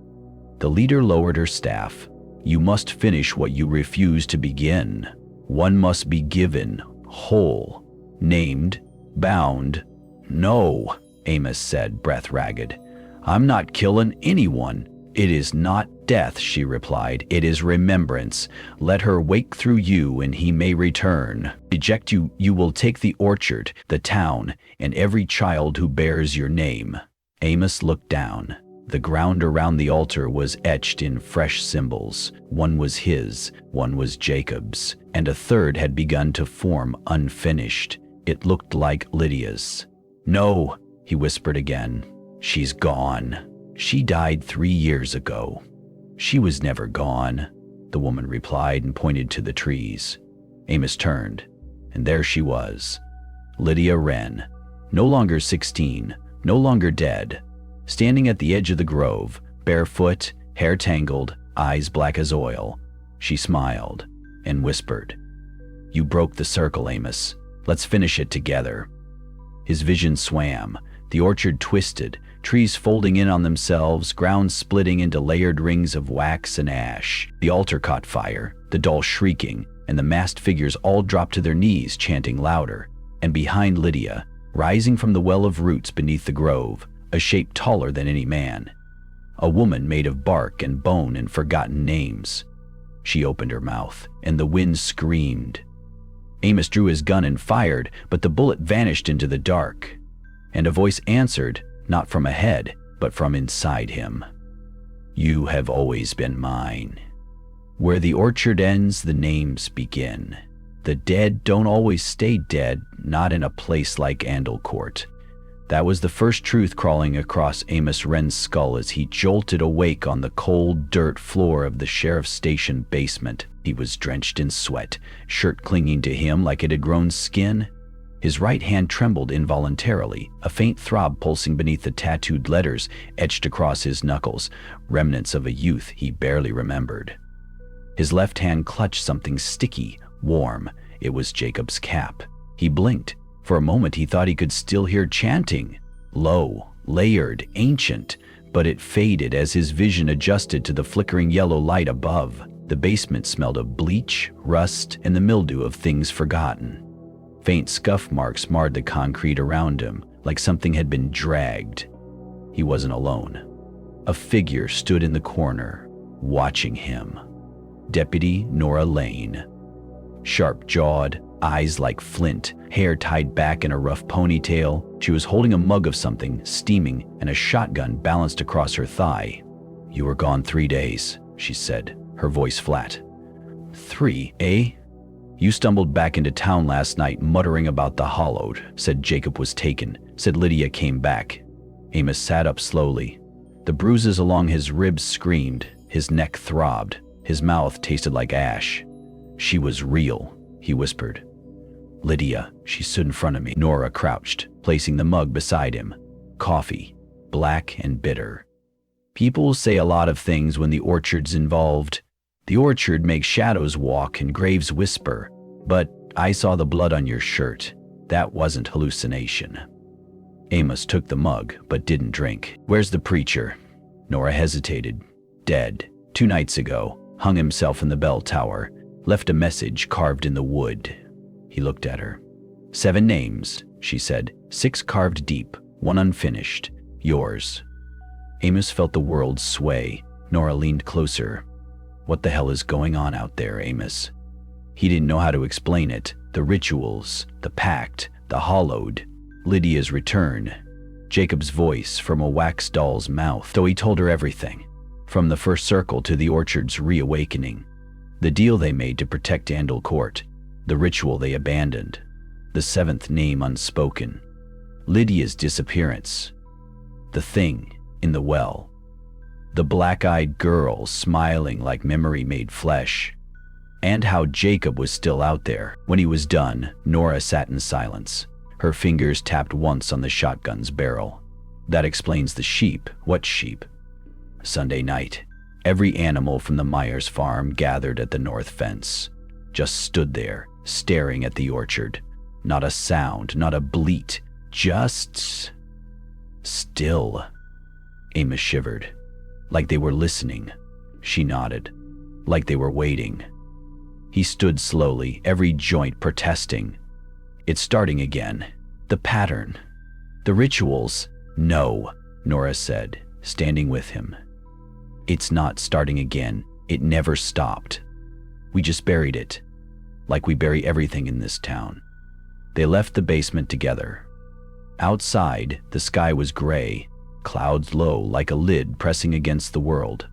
S1: The leader lowered her staff. "You must finish what you refused to begin. One must be given, whole, named, bound." "No," Amos said, breath ragged. I'm not killing anyone. It is not death, she replied. It is remembrance. Let her wake through you, and he may return. Eject you, you will take the orchard, the town, and every child who bears your name. Amos looked down. The ground around the altar was etched in fresh symbols. One was his, one was Jacob's, and a third had begun to form unfinished. It looked like Lydia's. No, he whispered again. She's gone. She died 3 years ago. She was never gone, the woman replied and pointed to the trees. Amos turned, and there she was. Lydia Wren, no longer 16, no longer dead, standing at the edge of the grove, barefoot, hair tangled, eyes black as oil. She smiled and whispered, "You broke the circle, Amos. Let's finish it together." His vision swam, the orchard twisted, trees folding in on themselves, ground splitting into layered rings of wax and ash. The altar caught fire, the doll shrieking, and the masked figures all dropped to their knees, chanting louder. And behind Lydia, rising from the well of roots beneath the grove, a shape taller than any man, a woman made of bark and bone and forgotten names. She opened her mouth, and the wind screamed. Amos drew his gun and fired, but the bullet vanished into the dark. And a voice answered, not from ahead, but from inside him. "You have always been mine. Where the orchard ends, the names begin. The dead don't always stay dead, not in a place like Andlecourt." That was the first truth crawling across Amos Wren's skull as he jolted awake on the cold dirt floor of the sheriff's station basement. He was drenched in sweat, shirt clinging to him like it had grown skin. His right hand trembled involuntarily, a faint throb pulsing beneath the tattooed letters etched across his knuckles, remnants of a youth he barely remembered. His left hand clutched something sticky, warm. It was Jacob's cap. He blinked. For a moment he thought he could still hear chanting, low, layered, ancient, but it faded as his vision adjusted to the flickering yellow light above. The basement smelled of bleach, rust, and the mildew of things forgotten. Faint scuff marks marred the concrete around him, like something had been dragged. He wasn't alone. A figure stood in the corner, watching him. Deputy Nora Lane. Sharp-jawed, eyes like flint, hair tied back in a rough ponytail, she was holding a mug of something, steaming, and a shotgun balanced across her thigh. "You were gone 3 days, she said, her voice flat. 3, eh? You stumbled back into town last night muttering about the hollowed, said Jacob was taken, said Lydia came back." Amos sat up slowly. The bruises along his ribs screamed, his neck throbbed, his mouth tasted like ash. "She was real," he whispered. "Lydia," she stood in front of me. Nora crouched, placing the mug beside him. Coffee, black and bitter. "People say a lot of things when the orchard's involved. The orchard makes shadows walk and graves whisper, but I saw the blood on your shirt. That wasn't hallucination." Amos took the mug, but didn't drink. "Where's the preacher?" Nora hesitated. "Dead. 2 nights ago. Hung himself in the bell tower. Left a message carved in the wood." He looked at her. 7 names, she said. 6 carved deep, 1 unfinished. Yours. Amos felt the world sway. Nora leaned closer. "What the hell is going on out there, Amos?" He didn't know how to explain it. The rituals, the pact, the hollowed, Lydia's return, Jacob's voice from a wax doll's mouth. So he told her everything, from the first circle to the orchard's reawakening, the deal they made to protect Andlecourt, the ritual they abandoned, the 7th name unspoken, Lydia's disappearance, the thing in the well, the black-eyed girl smiling like memory made flesh, and how Jacob was still out there. When he was done, Nora sat in silence. Her fingers tapped once on the shotgun's barrel. "That explains the sheep." "What sheep?" Sunday night, every animal from the Myers farm gathered at the north fence, just stood there, staring at the orchard. Not a sound, not a bleat, just still. Amos shivered. Like they were listening. She nodded. Like they were waiting. He stood slowly, every joint protesting. "It's starting again. The pattern. The rituals." "No," Nora said. standing with him. It's not starting again. It never stopped. We just buried it, like we bury everything in this town. They left the basement together. Outside, the sky was gray, clouds low like a lid pressing against the world.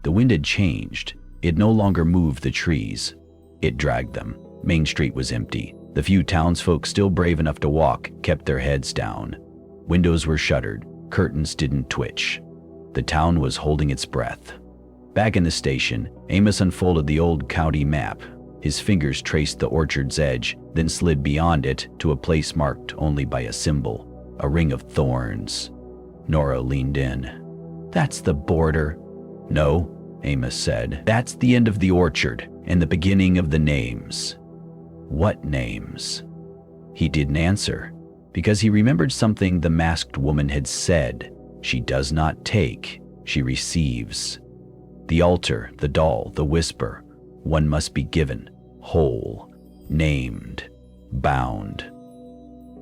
S1: The wind had changed. It no longer moved the trees. It dragged them. Main Street was empty. The few townsfolk still brave enough to walk kept their heads down. Windows were shuttered. Curtains didn't twitch. The town was holding its breath. Back in the station, Amos unfolded the old county map. His fingers traced the orchard's edge, then slid beyond it to a place marked only by a symbol, a ring of thorns. Nora leaned in. "That's the border." "No," Amos said. "That's the end of the orchard and the beginning of the names." "What names?" He didn't answer, because he remembered something the masked woman had said. She does not take, she receives. The altar, the doll, the whisper. One must be given, whole, named, bound.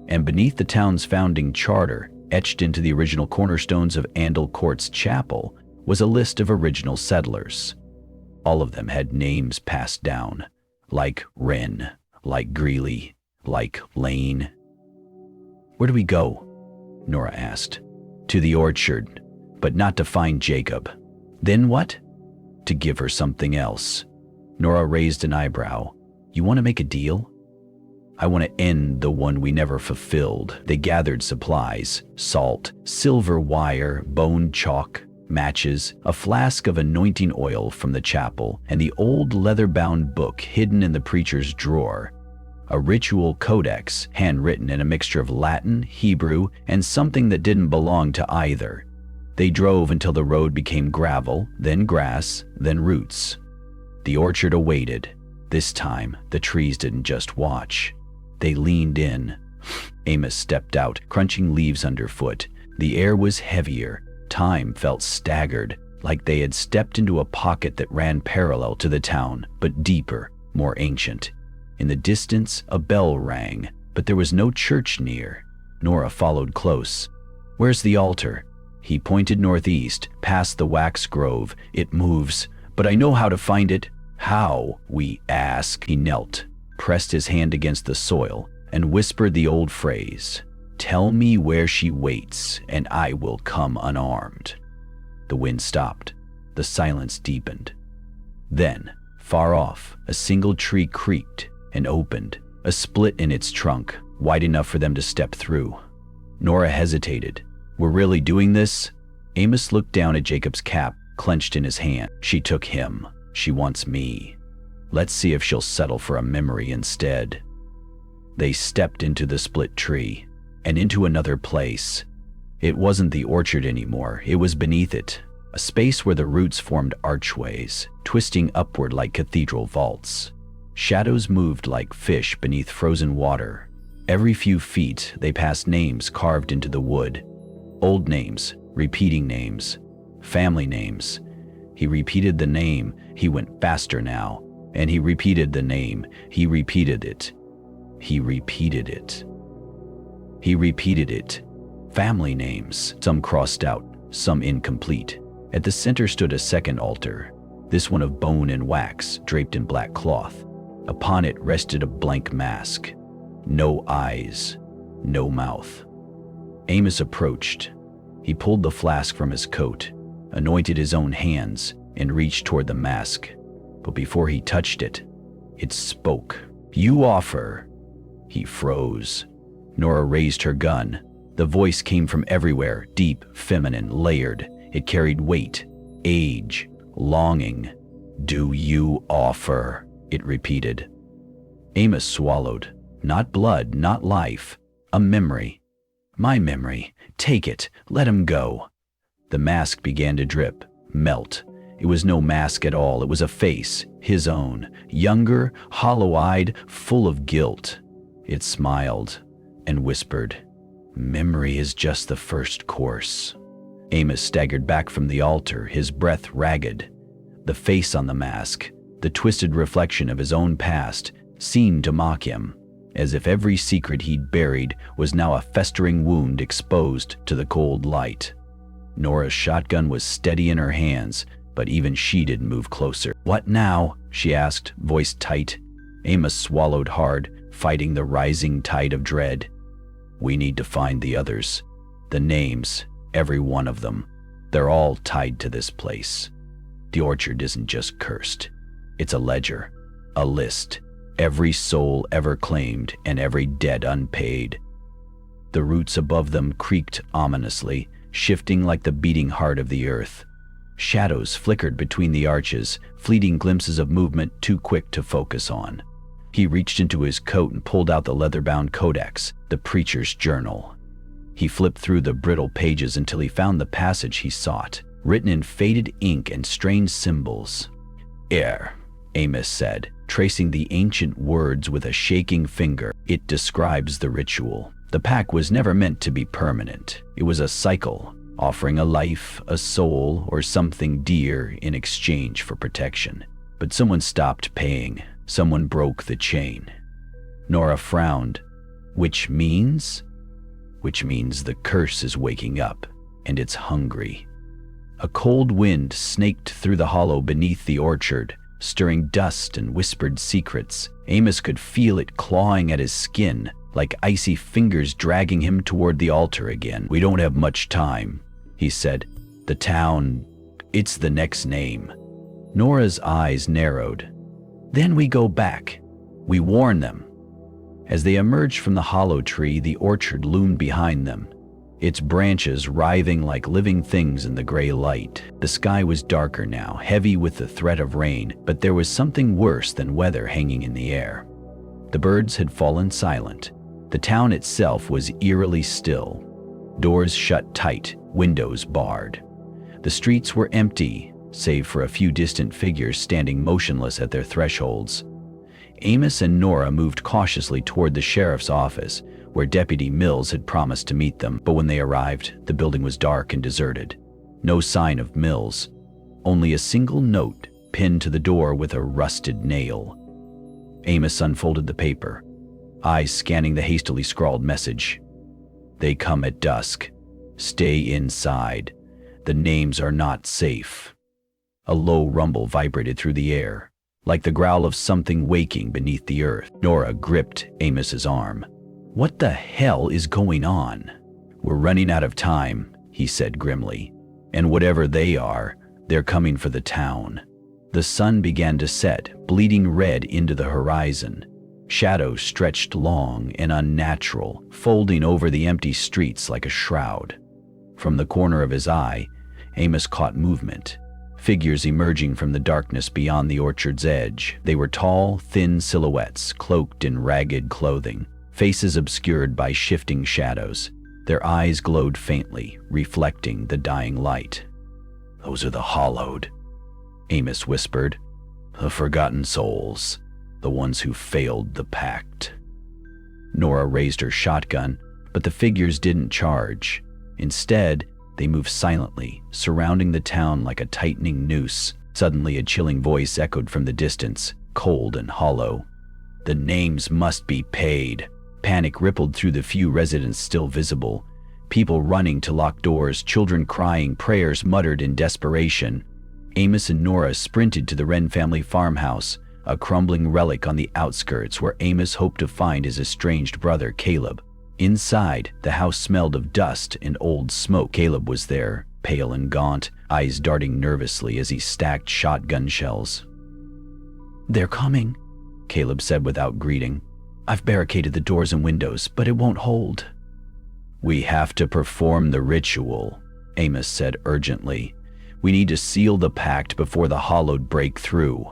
S1: And beneath the town's founding charter, etched into the original cornerstones of Andal Court's chapel, was a list of original settlers. All of them had names passed down, like Wren, like Greeley, like Lane. "Where do we go?" Nora asked. "To the orchard, but not to find Jacob." "Then what?" "To give her something else." Nora raised an eyebrow. "You want to make a deal?" "I want to end the one we never fulfilled." They gathered supplies: salt, silver wire, bone chalk, matches, a flask of anointing oil from the chapel, and the old leather-bound book hidden in the preacher's drawer. A ritual codex, handwritten in a mixture of Latin, Hebrew, and something that didn't belong to either. They drove until the road became gravel, then grass, then roots. The orchard awaited. This time, the trees didn't just watch. They leaned in. Amos stepped out, crunching leaves underfoot. The air was heavier. Time felt staggered, like they had stepped into a pocket that ran parallel to the town, but deeper, more ancient. In the distance, a bell rang, but there was no church near. Nora followed close. "Where's the altar?" He pointed northeast, past the wax grove. "It moves, but I know how to find it." "How, we ask?" He knelt, pressed his hand against the soil, and whispered the old phrase. "Tell me where she waits, and I will come unarmed." The wind stopped. The silence deepened. Then, far off, a single tree creaked and opened, a split in its trunk, wide enough for them to step through. Nora hesitated. "We're really doing this?" Amos looked down at Jacob's cap, clenched in his hand. "She took him. She wants me. Let's see if she'll settle for a memory instead." They stepped into the split tree, and into another place. It wasn't the orchard anymore. It was beneath it, a space where the roots formed archways, twisting upward like cathedral vaults. Shadows moved like fish beneath frozen water. Every few feet, they passed names carved into the wood. Old names, repeating names, family names. He repeated the name. He went faster now. And he repeated the name. He repeated it. He repeated it. He repeated it. Family names, some crossed out, some incomplete. At the center stood a second altar, this one of bone and wax, draped in black cloth. Upon it rested a blank mask. No eyes, no mouth. Amos approached. He pulled the flask from his coat, anointed his own hands, and reached toward the mask. But before he touched it, it spoke. "You offer." He froze. Nora raised her gun. The voice came from everywhere, deep, feminine, layered. It carried weight, age, longing. "Do you offer?" it repeated. Amos swallowed. Not blood, not life. A memory. "My memory. Take it. Let him go." The mask began to drip, melt. It was no mask at all. It was a face, his own, younger, hollow-eyed, full of guilt. It smiled and whispered, "Memory is just the first course." Amos staggered back from the altar, his breath ragged. The face on the mask, the twisted reflection of his own past, seemed to mock him, as if every secret he'd buried was now a festering wound exposed to the cold light. Nora's shotgun was steady in her hands, but even she didn't move closer. "What now?" she asked, voice tight. Amos swallowed hard, fighting the rising tide of dread. "We need to find the others. The names, every one of them. They're all tied to this place. The orchard isn't just cursed. It's a ledger, a list. Every soul ever claimed and every debt unpaid." The roots above them creaked ominously, shifting like the beating heart of the earth. Shadows flickered between the arches, fleeting glimpses of movement too quick to focus on. He reached into his coat and pulled out the leather-bound codex, the preacher's journal. He flipped through the brittle pages until he found the passage he sought, written in faded ink and strange symbols. "Ere," Amos said, tracing the ancient words with a shaking finger. "It describes the ritual. The pact was never meant to be permanent. It was a cycle, offering a life, a soul, or something dear in exchange for protection. But someone stopped paying. Someone broke the chain." Nora frowned. "Which means?" "Which means the curse is waking up, and it's hungry." A cold wind snaked through the hollow beneath the orchard, stirring dust and whispered secrets. Amos could feel it clawing at his skin, like icy fingers dragging him toward the altar again. "We don't have much time," he said. "The town, it's the next name." Nora's eyes narrowed. "Then we go back. We warn them." As they emerged from the hollow tree, the orchard loomed behind them, its branches writhing like living things in the gray light. The sky was darker now, heavy with the threat of rain, but there was something worse than weather hanging in the air. The birds had fallen silent. The town itself was eerily still. Doors shut tight, windows barred. The streets were empty, save for a few distant figures standing motionless at their thresholds. Amos and Nora moved cautiously toward the sheriff's office, where Deputy Mills had promised to meet them, but when they arrived, the building was dark and deserted. No sign of Mills, only a single note pinned to the door with a rusted nail. Amos unfolded the paper, eyes scanning the hastily scrawled message. "They come at dusk. Stay inside. The names are not safe." A low rumble vibrated through the air, like the growl of something waking beneath the earth. Nora gripped Amos's arm. "What the hell is going on?" "We're running out of time," he said grimly. "And whatever they are, they're coming for the town." The sun began to set, bleeding red into the horizon. Shadows stretched long and unnatural, folding over the empty streets like a shroud. From the corner of his eye, Amos caught movement. Figures emerging from the darkness beyond the orchard's edge. They were tall, thin silhouettes, cloaked in ragged clothing, faces obscured by shifting shadows. Their eyes glowed faintly, reflecting the dying light. "Those are the Hallowed," Amos whispered. "The forgotten souls, the ones who failed the pact." Nora raised her shotgun, but the figures didn't charge. Instead, they moved silently, surrounding the town like a tightening noose. Suddenly, a chilling voice echoed from the distance, cold and hollow. "The names must be paid." Panic rippled through the few residents still visible. People running to lock doors, children crying, prayers muttered in desperation. Amos and Nora sprinted to the Wren family farmhouse, a crumbling relic on the outskirts where Amos hoped to find his estranged brother, Caleb. Inside, the house smelled of dust and old smoke. Caleb was there, pale and gaunt, eyes darting nervously as he stacked shotgun shells. "They're coming," Caleb said without greeting. "I've barricaded the doors and windows, but it won't hold." "We have to perform the ritual," Amos said urgently. "We need to seal the pact before the Hallowed break through."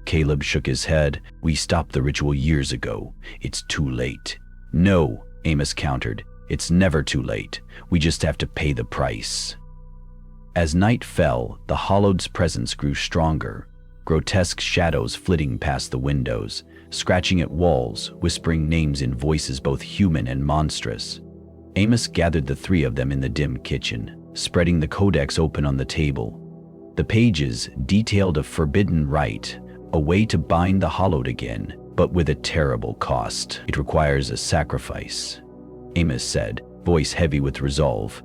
S1: Caleb shook his head. "We stopped the ritual years ago. It's too late." "No," Amos countered. "It's never too late. We just have to pay the price." As night fell, the Hallowed's presence grew stronger, grotesque shadows flitting past the windows, scratching at walls, whispering names in voices both human and monstrous. Amos gathered the three of them in the dim kitchen, spreading the codex open on the table. The pages detailed a forbidden rite, a way to bind the Hallowed again, but with a terrible cost. "It requires a sacrifice," Amos said, voice heavy with resolve.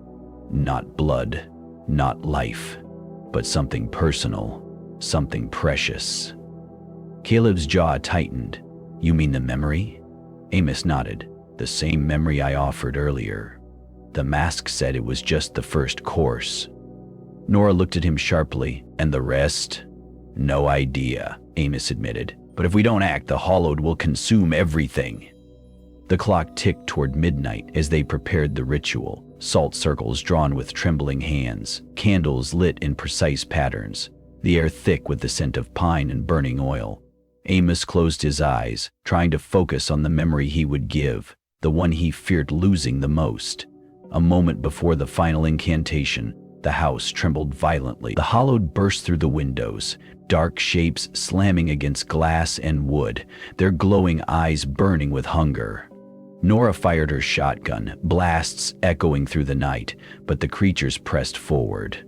S1: Not blood, not life, but something personal, something precious. Caleb's jaw tightened. You mean the memory? Amos nodded. The same memory I offered earlier. The mask said it was just the first course. Nora looked at him sharply. And the rest? No idea, Amos admitted. But if we don't act, the Hollowed will consume everything. The clock ticked toward midnight as they prepared the ritual. Salt circles drawn with trembling hands, candles lit in precise patterns, the air thick with the scent of pine and burning oil. Amos closed his eyes, trying to focus on the memory he would give, the one he feared losing the most. A moment before the final incantation, the house trembled violently. The Hollowed burst through the windows, dark shapes slamming against glass and wood, their glowing eyes burning with hunger. Nora fired her shotgun, blasts echoing through the night, but the creatures pressed forward.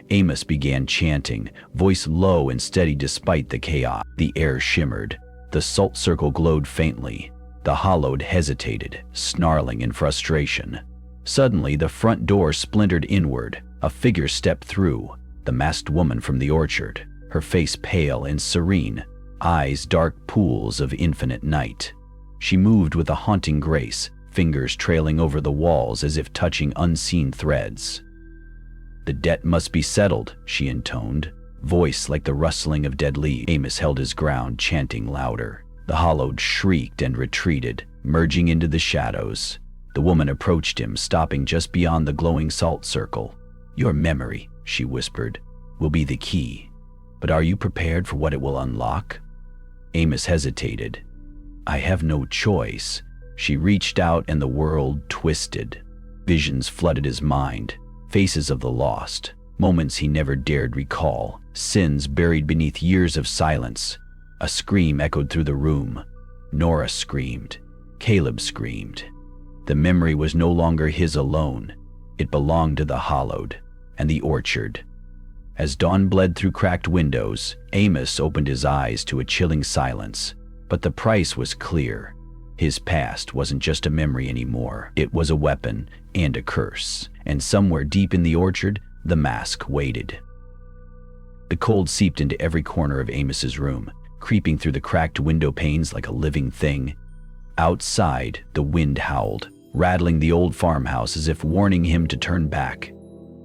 S1: Amos began chanting, voice low and steady despite the chaos. The air shimmered. The salt circle glowed faintly. The Hollowed hesitated, snarling in frustration. Suddenly, the front door splintered inward. A figure stepped through, the masked woman from the orchard, her face pale and serene, eyes dark pools of infinite night. She moved with a haunting grace, fingers trailing over the walls as if touching unseen threads. The debt must be settled, she intoned, voice like the rustling of dead leaves. Amos held his ground, chanting louder. The Hollowed shrieked and retreated, merging into the shadows. The woman approached him, stopping just beyond the glowing salt circle. Your memory, she whispered, will be the key. But are you prepared for what it will unlock? Amos hesitated. I have no choice. She reached out and the world twisted. Visions flooded his mind, faces of the lost, moments he never dared recall, sins buried beneath years of silence. A scream echoed through the room. Nora screamed. Caleb screamed. The memory was no longer his alone. It belonged to the Hollowed and the orchard. As dawn bled through cracked windows, Amos opened his eyes to a chilling silence. But the price was clear. His past wasn't just a memory anymore. It was a weapon and a curse. And somewhere deep in the orchard, the mask waited. The cold seeped into every corner of Amos's room, creeping through the cracked window panes like a living thing. Outside, the wind howled, rattling the old farmhouse as if warning him to turn back.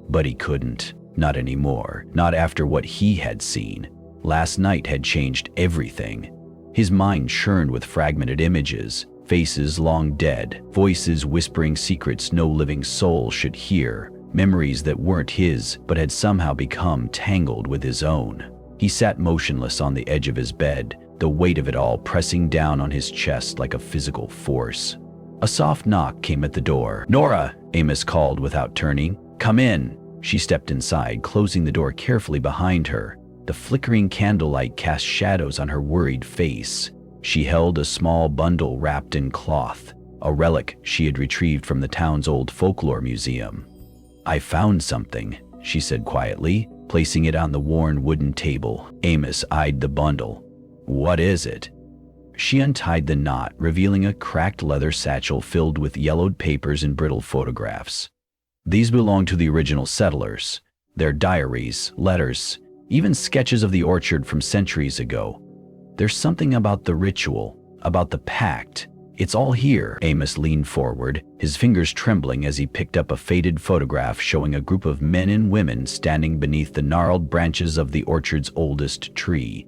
S1: But he couldn't. Not anymore. Not after what he had seen. Last night had changed everything. His mind churned with fragmented images, faces long dead, voices whispering secrets no living soul should hear, memories that weren't his but had somehow become tangled with his own. He sat motionless on the edge of his bed, the weight of it all pressing down on his chest like a physical force. A soft knock came at the door. "Nora," Amos called without turning. "Come in." She stepped inside, closing the door carefully behind her. The flickering candlelight cast shadows on her worried face. She held a small bundle wrapped in cloth, a relic she had retrieved from the town's old folklore museum. "I found something," she said quietly, placing it on the worn wooden table. Amos eyed the bundle. "What is it?" She untied the knot, revealing a cracked leather satchel filled with yellowed papers and brittle photographs. These belonged to the original settlers, their diaries, letters, even sketches of the orchard from centuries ago. There's something about the ritual, about the pact. It's all here. Amos leaned forward, his fingers trembling as he picked up a faded photograph showing a group of men and women standing beneath the gnarled branches of the orchard's oldest tree.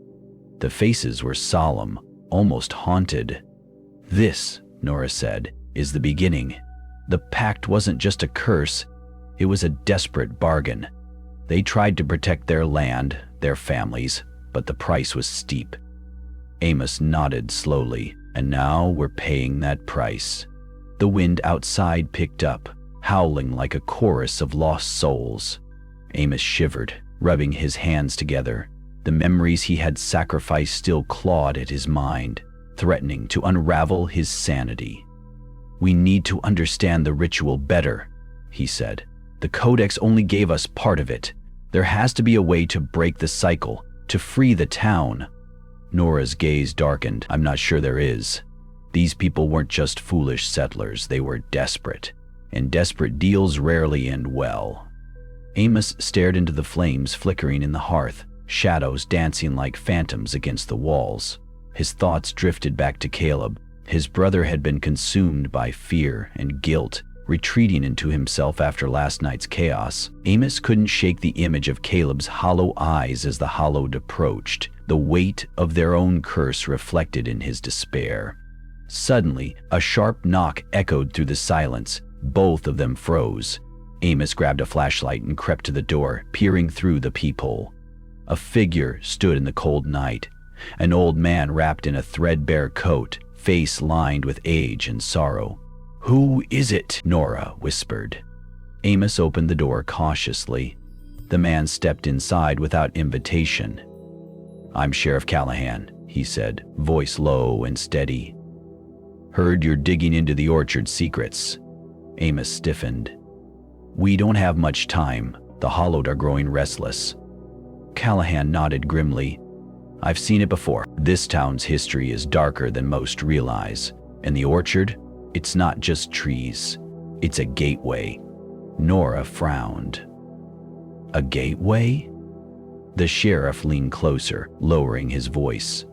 S1: The faces were solemn, almost haunted. "This," Nora said, "is the beginning. The pact wasn't just a curse, it was a desperate bargain. They tried to protect their land, their families, but the price was steep." Amos nodded slowly. "And now we're paying that price." The wind outside picked up, howling like a chorus of lost souls. Amos shivered, rubbing his hands together. The memories he had sacrificed still clawed at his mind, threatening to unravel his sanity. "We need to understand the ritual better," he said. "The Codex only gave us part of it. There has to be a way to break the cycle, to free the town." Nora's gaze darkened. "I'm not sure there is. These people weren't just foolish settlers, they were desperate. and desperate deals rarely end well. Amos stared into the flames flickering in the hearth, shadows dancing like phantoms against the walls. His thoughts drifted back to Caleb. His brother had been consumed by fear and guilt, retreating into himself after last night's chaos. Amos couldn't shake the image of Caleb's hollow eyes as the Hallowed approached, the weight of their own curse reflected in his despair. Suddenly, a sharp knock echoed through the silence. Both of them froze. Amos grabbed a flashlight and crept to the door, peering through the peephole. A figure stood in the cold night, an old man wrapped in a threadbare coat, face lined with age and sorrow. "Who is it?" Nora whispered. Amos opened the door cautiously. The man stepped inside without invitation. "I'm Sheriff Callahan," he said, voice low and steady. "Heard you're digging into the orchard secrets." Amos stiffened. "We don't have much time. The Hallowed are growing restless." Callahan nodded grimly. "I've seen it before. This town's history is darker than most realize. And the orchard? It's not just trees. It's a gateway." Nora frowned. "A gateway?" The sheriff leaned closer, lowering his voice.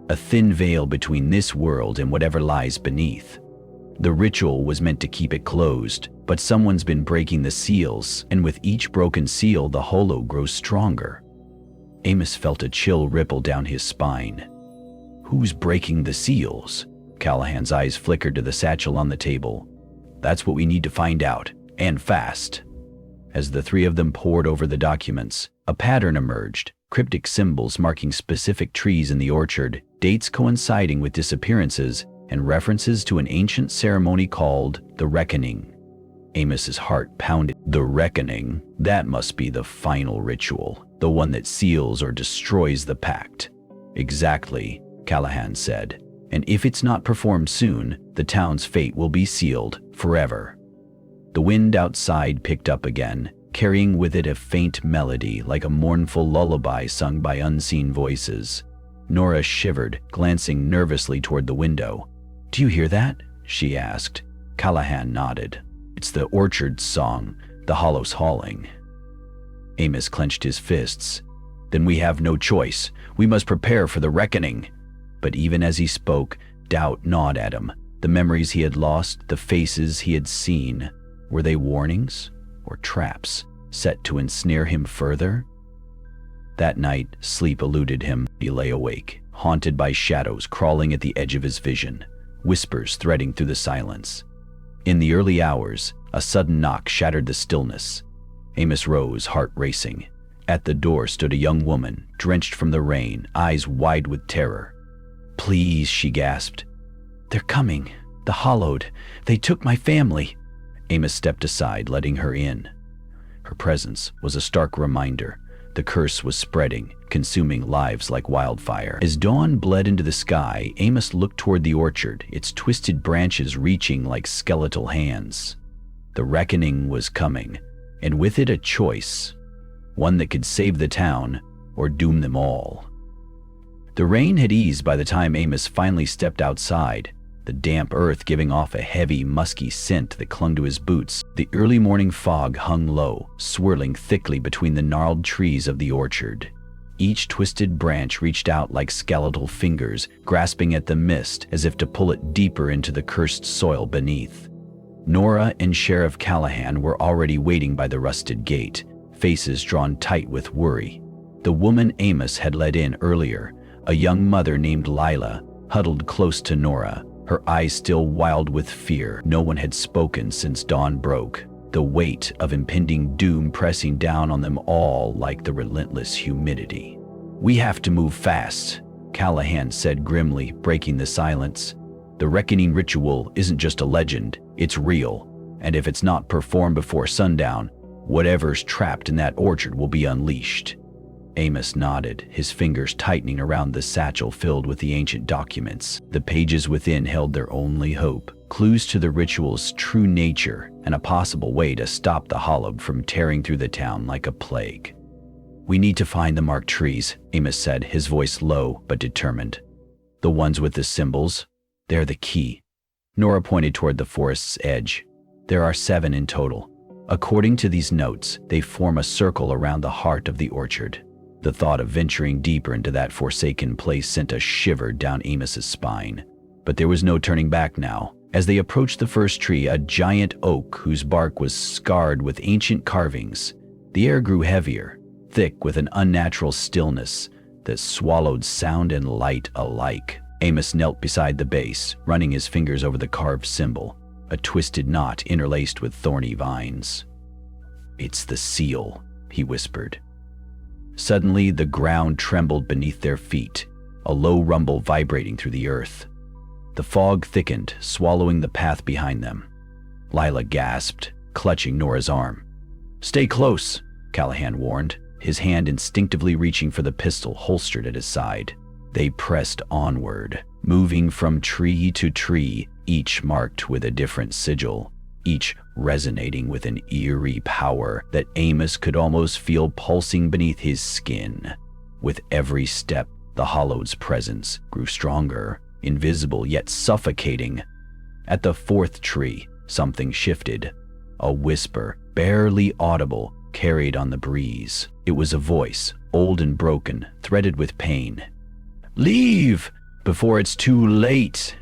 S1: "A thin veil between this world and whatever lies beneath. The ritual was meant to keep it closed, but someone's been breaking the seals, and with each broken seal, the hollow grows stronger." Amos felt a chill ripple down his spine. "Who's breaking the seals?" Callahan's eyes flickered to the satchel on the table. "That's what we need to find out, and fast." As the three of them pored over the documents, a pattern emerged, cryptic symbols marking specific trees in the orchard, dates coinciding with disappearances, and references to an ancient ceremony called the Reckoning. Amos's heart pounded. The Reckoning? That must be the final ritual, the one that seals or destroys the pact. "Exactly," Callahan said. "And if it's not performed soon, the town's fate will be sealed forever." The wind outside picked up again, carrying with it a faint melody like a mournful lullaby sung by unseen voices. Nora shivered, glancing nervously toward the window. "Do you hear that?" she asked. Callahan nodded. "It's the orchard's song, the Hollow's hauling." Amos clenched his fists. "Then we have no choice. We must prepare for the reckoning." But even as he spoke, doubt gnawed at him. The memories he had lost, the faces he had seen, were they warnings or traps set to ensnare him further? That night, sleep eluded him. He lay awake, haunted by shadows crawling at the edge of his vision, whispers threading through the silence. In the early hours, a sudden knock shattered the stillness. Amos rose, heart racing. At the door stood a young woman, drenched from the rain, eyes wide with terror. "Please," she gasped. "They're coming. The Hallowed. They took my family." Amos stepped aside, letting her in. Her presence was a stark reminder. The curse was spreading, consuming lives like wildfire. As dawn bled into the sky, Amos looked toward the orchard, its twisted branches reaching like skeletal hands. The reckoning was coming, and with it a choice, one that could save the town or doom them all. The rain had eased by the time Amos finally stepped outside, the damp earth giving off a heavy, musky scent that clung to his boots. The early morning fog hung low, swirling thickly between the gnarled trees of the orchard. Each twisted branch reached out like skeletal fingers, grasping at the mist as if to pull it deeper into the cursed soil beneath. Nora and Sheriff Callahan were already waiting by the rusted gate, faces drawn tight with worry. The woman Amos had let in earlier, a young mother named Lila, huddled close to Nora, her eyes still wild with fear. No one had spoken since dawn broke, the weight of impending doom pressing down on them all like the relentless humidity. "We have to move fast," Callahan said grimly, breaking the silence. "The reckoning ritual isn't just a legend, it's real, and if it's not performed before sundown, whatever's trapped in that orchard will be unleashed." Amos nodded, his fingers tightening around the satchel filled with the ancient documents. The pages within held their only hope, clues to the ritual's true nature and a possible way to stop the Hallowed from tearing through the town like a plague. "We need to find the marked trees," Amos said, his voice low but determined. "The ones with the symbols, they're the key." Nora pointed toward the forest's edge. There are 7 in total. According to these notes, they form a circle around the heart of the orchard. The thought of venturing deeper into that forsaken place sent a shiver down Amos's spine. But there was no turning back now. As they approached the first tree, a giant oak whose bark was scarred with ancient carvings, the air grew heavier, thick with an unnatural stillness that swallowed sound and light alike. Amos knelt beside the base, running his fingers over the carved symbol, a twisted knot interlaced with thorny vines. "It's the seal," he whispered. Suddenly, the ground trembled beneath their feet, a low rumble vibrating through the earth. The fog thickened, swallowing the path behind them. Lila gasped, clutching Nora's arm. "Stay close," Callahan warned, his hand instinctively reaching for the pistol holstered at his side. They pressed onward, moving from tree to tree, each marked with a different sigil, each resonating with an eerie power that Amos could almost feel pulsing beneath his skin. With every step, the Hollowed's presence grew stronger, invisible yet suffocating. At the 4th tree, something shifted. A whisper, barely audible, carried on the breeze. It was a voice, old and broken, threaded with pain. "Leave, before it's too late!"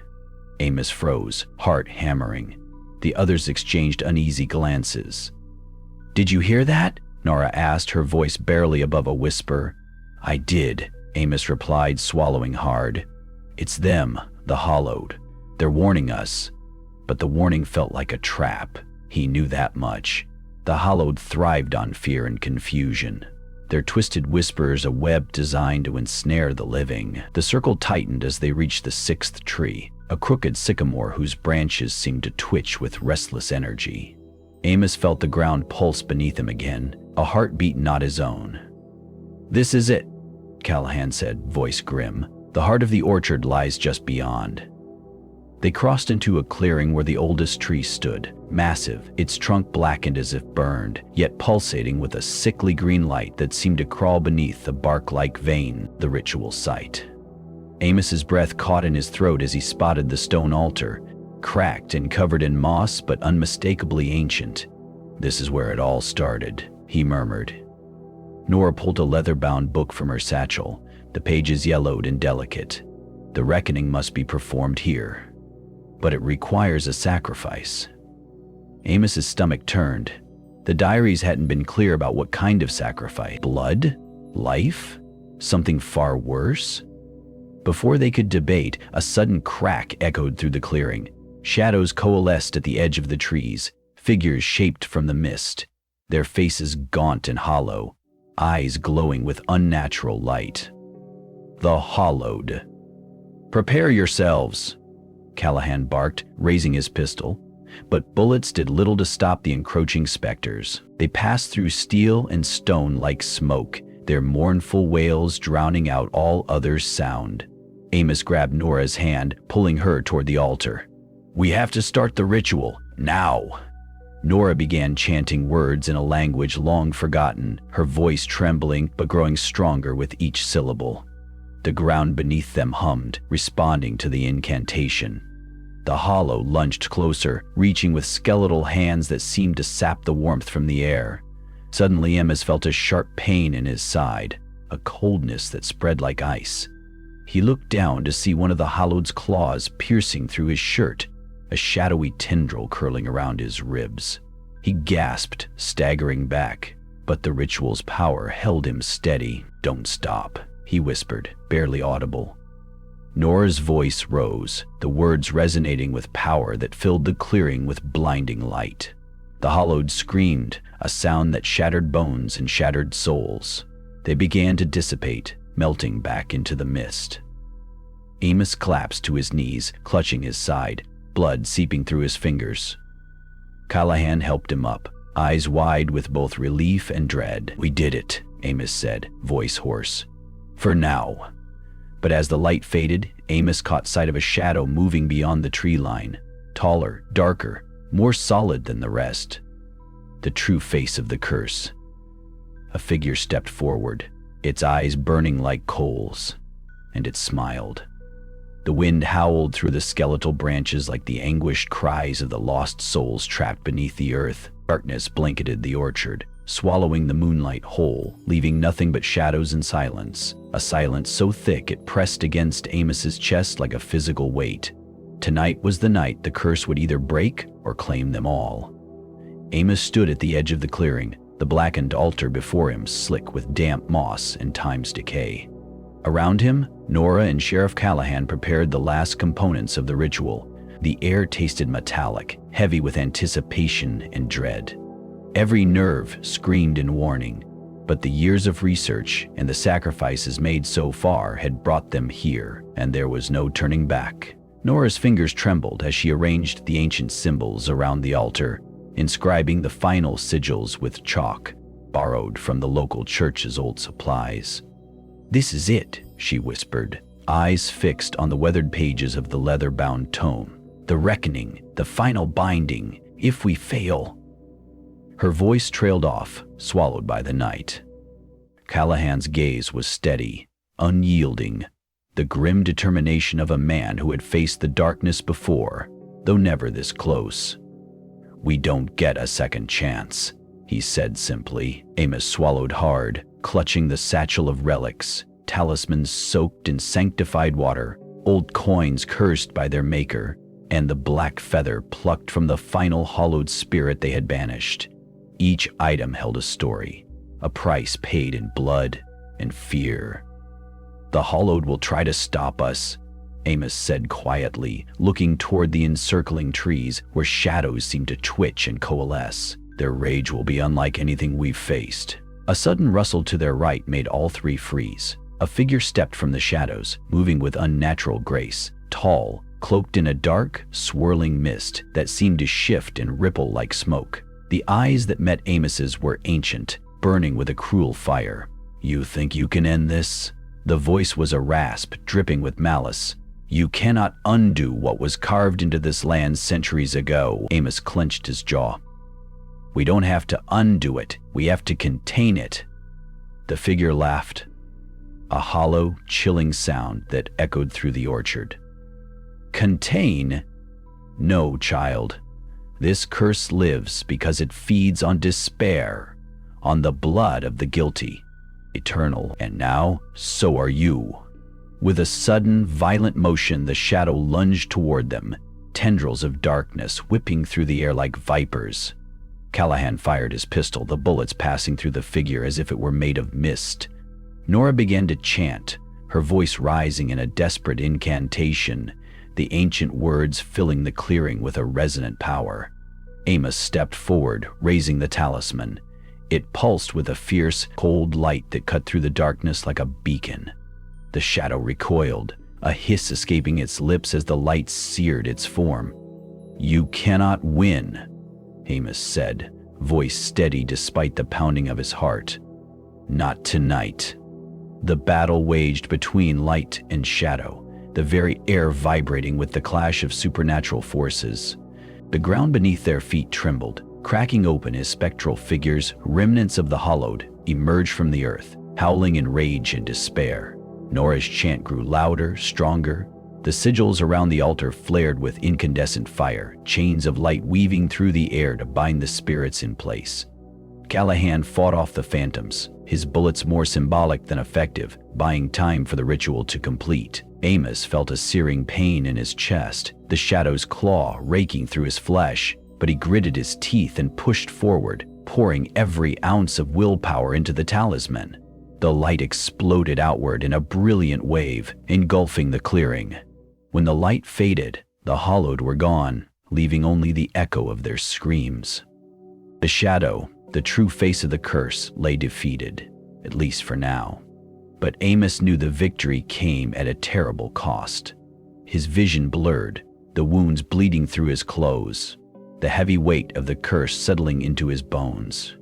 S1: Amos froze, heart hammering. The others exchanged uneasy glances. "Did you hear that?" Nora asked, her voice barely above a whisper. "I did," Amos replied, swallowing hard. "It's them, the Hollowed. They're warning us." But the warning felt like a trap. He knew that much. The Hollowed thrived on fear and confusion. Their twisted whispers a web designed to ensnare the living. The circle tightened as they reached the 6th tree, a crooked sycamore whose branches seemed to twitch with restless energy. Amos felt the ground pulse beneath him again, a heartbeat not his own. "This is it," Callahan said, voice grim. "The heart of the orchard lies just beyond." They crossed into a clearing where the oldest tree stood, massive, its trunk blackened as if burned, yet pulsating with a sickly green light that seemed to crawl beneath the bark-like vein, the ritual site. Amos's breath caught in his throat as he spotted the stone altar, cracked and covered in moss but unmistakably ancient. "This is where it all started," he murmured. Nora pulled a leather-bound book from her satchel, the pages yellowed and delicate. "The reckoning must be performed here. But it requires a sacrifice." Amos's stomach turned. The diaries hadn't been clear about what kind of sacrifice. Blood? Life? Something far worse? Before they could debate, a sudden crack echoed through the clearing. Shadows coalesced at the edge of the trees, figures shaped from the mist, their faces gaunt and hollow, eyes glowing with unnatural light. The Hollowed. "Prepare yourselves," Callahan barked, raising his pistol. But bullets did little to stop the encroaching specters. They passed through steel and stone like smoke, their mournful wails drowning out all other sound. Amos grabbed Nora's hand, pulling her toward the altar. "We have to start the ritual, now." Nora began chanting words in a language long forgotten, her voice trembling but growing stronger with each syllable. The ground beneath them hummed, responding to the incantation. The Hollow lunged closer, reaching with skeletal hands that seemed to sap the warmth from the air. Suddenly, Amos felt a sharp pain in his side, a coldness that spread like ice. He looked down to see one of the Hollowed's claws piercing through his shirt, a shadowy tendril curling around his ribs. He gasped, staggering back, but the ritual's power held him steady. "Don't stop," he whispered, barely audible. Nora's voice rose, the words resonating with power that filled the clearing with blinding light. The Hollowed screamed, a sound that shattered bones and shattered souls. They began to dissipate, melting back into the mist. Amos collapsed to his knees, clutching his side, blood seeping through his fingers. Callahan helped him up, eyes wide with both relief and dread. "We did it," Amos said, voice hoarse. "For now." But as the light faded, Amos caught sight of a shadow moving beyond the tree line, taller, darker, more solid than the rest. The true face of the curse. A figure stepped forward, its eyes burning like coals, and it smiled. The wind howled through the skeletal branches like the anguished cries of the lost souls trapped beneath the earth. Darkness blanketed the orchard, swallowing the moonlight whole, leaving nothing but shadows and silence. A silence so thick it pressed against Amos's chest like a physical weight. Tonight was the night the curse would either break or claim them all. Amos stood at the edge of the clearing, the blackened altar before him slick with damp moss and time's decay. Around him, Nora and Sheriff Callahan prepared the last components of the ritual. The air tasted metallic, heavy with anticipation and dread. Every nerve screamed in warning, but the years of research and the sacrifices made so far had brought them here, and there was no turning back. Nora's fingers trembled as she arranged the ancient symbols around the altar, inscribing the final sigils with chalk, borrowed from the local church's old supplies. "This is it," she whispered, eyes fixed on the weathered pages of the leather-bound tome. "The reckoning, the final binding, if we fail." Her voice trailed off, swallowed by the night. Callahan's gaze was steady, unyielding, the grim determination of a man who had faced the darkness before, though never this close. "We don't get a second chance," he said simply. Amos swallowed hard, clutching the satchel of relics, talismans soaked in sanctified water, old coins cursed by their maker, and the black feather plucked from the final hollowed spirit they had banished. Each item held a story, a price paid in blood and fear. "The Hollowed will try to stop us," Amos said quietly, looking toward the encircling trees where shadows seemed to twitch and coalesce. "Their rage will be unlike anything we've faced." A sudden rustle to their right made all three freeze. A figure stepped from the shadows, moving with unnatural grace, tall, cloaked in a dark, swirling mist that seemed to shift and ripple like smoke. The eyes that met Amos's were ancient, burning with a cruel fire. "You think you can end this?" The voice was a rasp, dripping with malice. "You cannot undo what was carved into this land centuries ago." Amos clenched his jaw. "We don't have to undo it, we have to contain it." The figure laughed, a hollow, chilling sound that echoed through the orchard. "Contain? No, child. This curse lives because it feeds on despair, on the blood of the guilty, eternal, and now so are you." With a sudden, violent motion, the shadow lunged toward them, tendrils of darkness whipping through the air like vipers. Callahan fired his pistol, the bullets passing through the figure as if it were made of mist. Nora began to chant, her voice rising in a desperate incantation, the ancient words filling the clearing with a resonant power. Amos stepped forward, raising the talisman. It pulsed with a fierce, cold light that cut through the darkness like a beacon. The shadow recoiled, a hiss escaping its lips as the light seared its form. "You cannot win," Amos said, voice steady despite the pounding of his heart. "Not tonight." The battle waged between light and shadow, the very air vibrating with the clash of supernatural forces. The ground beneath their feet trembled, cracking open as spectral figures, remnants of the Hollowed, emerged from the earth, howling in rage and despair. Nora's chant grew louder, stronger. The sigils around the altar flared with incandescent fire, chains of light weaving through the air to bind the spirits in place. Callahan fought off the phantoms, his bullets more symbolic than effective, buying time for the ritual to complete. Amos felt a searing pain in his chest, the shadow's claw raking through his flesh, but he gritted his teeth and pushed forward, pouring every ounce of willpower into the talisman. The light exploded outward in a brilliant wave, engulfing the clearing. When the light faded, the Hollowed were gone, leaving only the echo of their screams. The shadow, the true face of the curse, lay defeated, at least for now. But Amos knew the victory came at a terrible cost. His vision blurred, the wounds bleeding through his clothes, the heavy weight of the curse settling into his bones.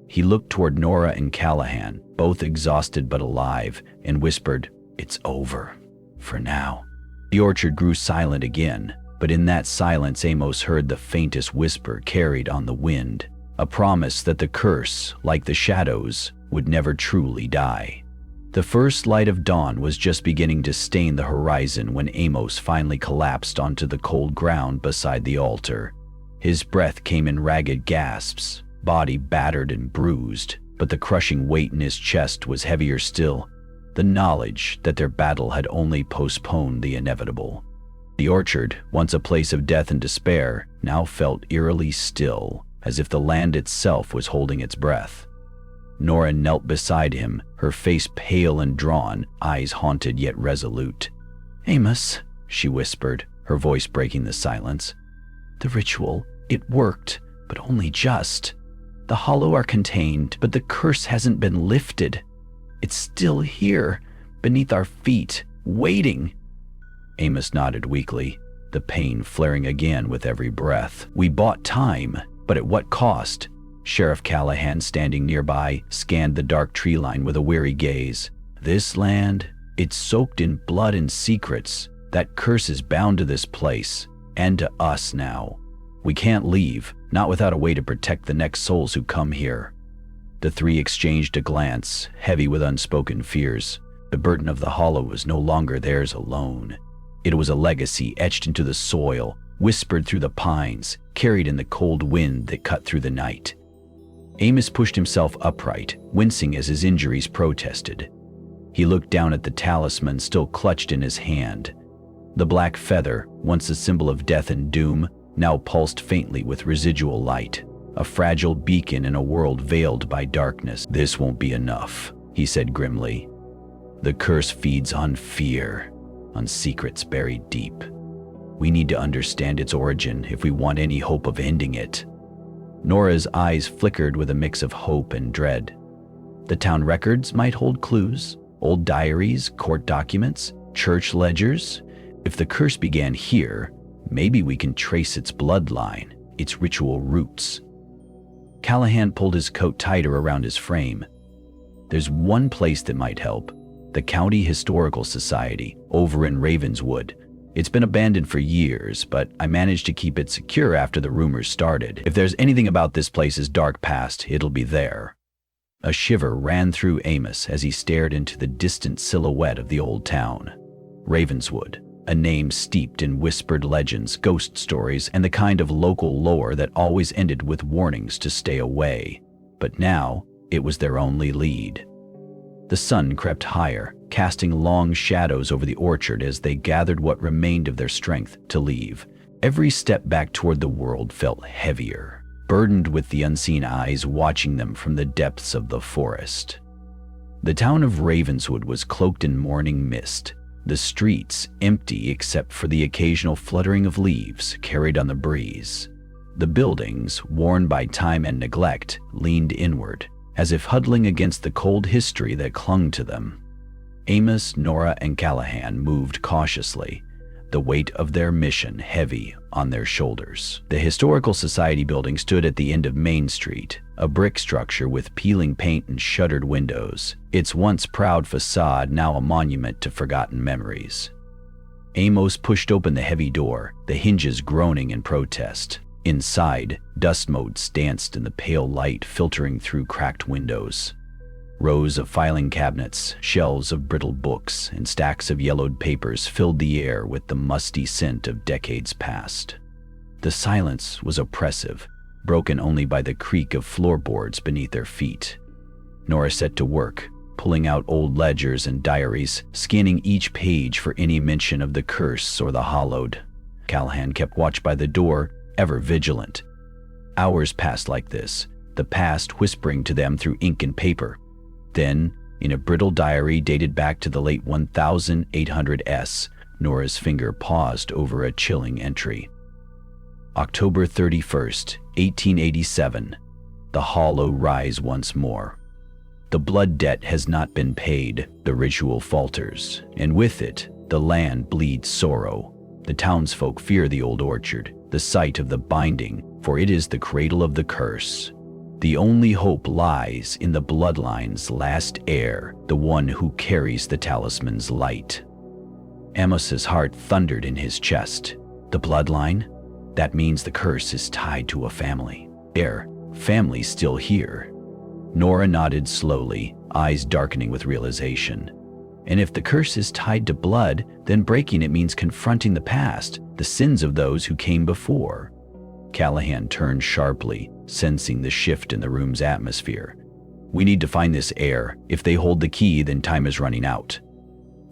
S1: He looked toward Nora and Callahan, both exhausted but alive, and whispered, "It's over, for now." The orchard grew silent again, but in that silence Amos heard the faintest whisper carried on the wind, a promise that the curse, like the shadows, would never truly die. The first light of dawn was just beginning to stain the horizon when Amos finally collapsed onto the cold ground beside the altar. His breath came in ragged gasps, body battered and bruised, but the crushing weight in his chest was heavier still, the knowledge that their battle had only postponed the inevitable. The orchard, once a place of death and despair, now felt eerily still, as if the land itself was holding its breath. Nora knelt beside him, her face pale and drawn, eyes haunted yet resolute. "Amos," she whispered, her voice breaking the silence. "The ritual, it worked, but only just. The hollow are contained, but the curse hasn't been lifted. It's still here, beneath our feet, waiting." Amos nodded weakly, the pain flaring again with every breath. "We bought time, but at what cost?" Sheriff Callahan, standing nearby, scanned the dark tree line with a weary gaze. "This land, it's soaked in blood and secrets. That curse is bound to this place, and to us now. We can't leave, not without a way to protect the next souls who come here." The three exchanged a glance, heavy with unspoken fears. The burden of the hollow was no longer theirs alone. It was a legacy etched into the soil, whispered through the pines, carried in the cold wind that cut through the night. Amos pushed himself upright, wincing as his injuries protested. He looked down at the talisman still clutched in his hand. The black feather, once a symbol of death and doom, now pulsed faintly with residual light, a fragile beacon in a world veiled by darkness. "This won't be enough," he said grimly. "The curse feeds on fear, on secrets buried deep. We need to understand its origin if we want any hope of ending it." Nora's eyes flickered with a mix of hope and dread. The town records might hold clues, old diaries, court documents, church ledgers. If the curse began here, maybe we can trace its bloodline, its ritual roots. Callahan pulled his coat tighter around his frame. "There's one place that might help, the County Historical Society, over in Ravenswood. It's been abandoned for years, but I managed to keep it secure after the rumors started. If there's anything about this place's dark past, it'll be there." A shiver ran through Amos as he stared into the distant silhouette of the old town. Ravenswood, a name steeped in whispered legends, ghost stories, and the kind of local lore that always ended with warnings to stay away. But now, it was their only lead. The sun crept higher, casting long shadows over the orchard as they gathered what remained of their strength to leave. Every step back toward the world felt heavier, burdened with the unseen eyes watching them from the depths of the forest. The town of Ravenswood was cloaked in morning mist, the streets empty except for the occasional fluttering of leaves carried on the breeze. The buildings, worn by time and neglect, leaned inward, as if huddling against the cold history that clung to them. Amos, Nora, and Callahan moved cautiously, the weight of their mission heavy on their shoulders. The Historical Society building stood at the end of Main Street, a brick structure with peeling paint and shuttered windows, its once proud facade now a monument to forgotten memories. Amos pushed open the heavy door, the hinges groaning in protest. Inside, dust motes danced in the pale light filtering through cracked windows. Rows of filing cabinets, shelves of brittle books, and stacks of yellowed papers filled the air with the musty scent of decades past. The silence was oppressive, broken only by the creak of floorboards beneath their feet. Nora set to work, pulling out old ledgers and diaries, scanning each page for any mention of the curse or the hallowed. Callahan kept watch by the door, ever vigilant. Hours passed like this, the past whispering to them through ink and paper. Then, in a brittle diary dated back to the late 1800s, Nora's finger paused over a chilling entry. October 31st, 1887. The hollow rise once more. The blood debt has not been paid, the ritual falters, and with it, the land bleeds sorrow. The townsfolk fear the old orchard, the site of the binding, for it is the cradle of the curse. The only hope lies in the bloodline's last heir, the one who carries the talisman's light. Amos's heart thundered in his chest. The bloodline? That means the curse is tied to a family. Family still here. Nora nodded slowly, eyes darkening with realization. And if the curse is tied to blood, then breaking it means confronting the past, the sins of those who came before. Callahan turned sharply, sensing the shift in the room's atmosphere. We need to find this heir. If they hold the key, then time is running out.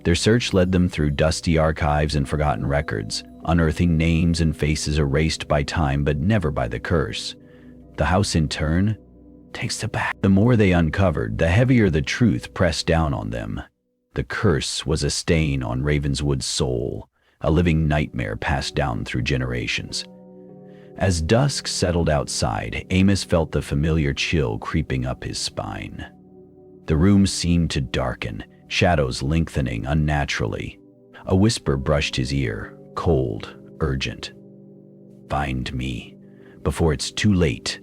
S1: Their search led them through dusty archives and forgotten records, unearthing names and faces erased by time but never by the curse. The house, in turn, takes them back. The more they uncovered, the heavier the truth pressed down on them. The curse was a stain on Ravenswood's soul, a living nightmare passed down through generations. As dusk settled outside, Amos felt the familiar chill creeping up his spine. The room seemed to darken, shadows lengthening unnaturally. A whisper brushed his ear, cold, urgent. "Find me, before it's too late."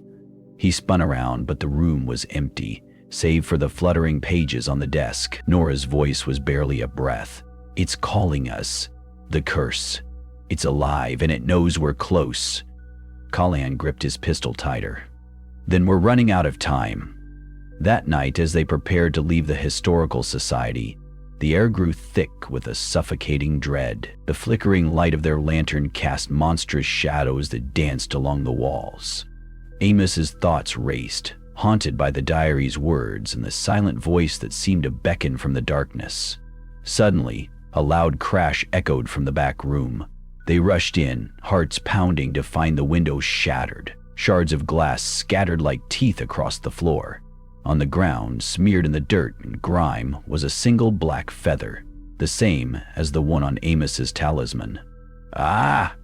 S1: He spun around, but the room was empty, save for the fluttering pages on the desk. Nora's voice was barely a breath. "It's calling us. The curse. It's alive, and it knows we're close." Callahan gripped his pistol tighter. "Then we're running out of time." That night, as they prepared to leave the Historical Society, the air grew thick with a suffocating dread. The flickering light of their lantern cast monstrous shadows that danced along the walls. Amos's thoughts raced, haunted by the diary's words and the silent voice that seemed to beckon from the darkness. Suddenly, a loud crash echoed from the back room. They rushed in, hearts pounding, to find the windows shattered, shards of glass scattered like teeth across the floor. On the ground, smeared in the dirt and grime, was a single black feather, the same as the one on Amos's talisman. "Ah!"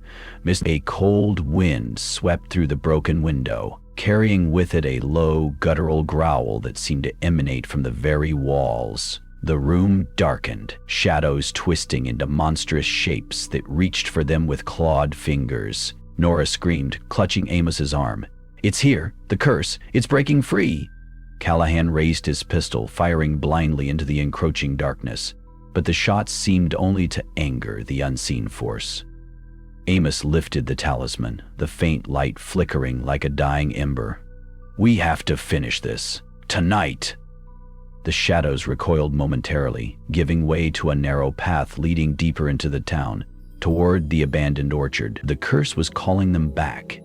S1: A cold wind swept through the broken window, carrying with it a low, guttural growl that seemed to emanate from the very walls. The room darkened, shadows twisting into monstrous shapes that reached for them with clawed fingers. Nora screamed, clutching Amos's arm. "It's here! The curse! It's breaking free!" Callahan raised his pistol, firing blindly into the encroaching darkness, but the shots seemed only to anger the unseen force. Amos lifted the talisman, the faint light flickering like a dying ember. "We have to finish this. Tonight!" The shadows recoiled momentarily, giving way to a narrow path leading deeper into the town, toward the abandoned orchard. The curse was calling them back.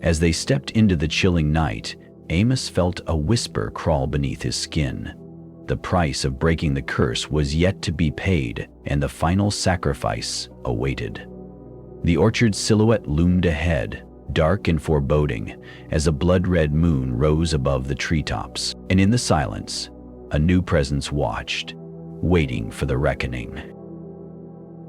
S1: As they stepped into the chilling night, Amos felt a whisper crawl beneath his skin. The price of breaking the curse was yet to be paid, and the final sacrifice awaited. The orchard's silhouette loomed ahead, dark and foreboding, as a blood-red moon rose above the treetops. And in the silence, a new presence watched, waiting for the reckoning.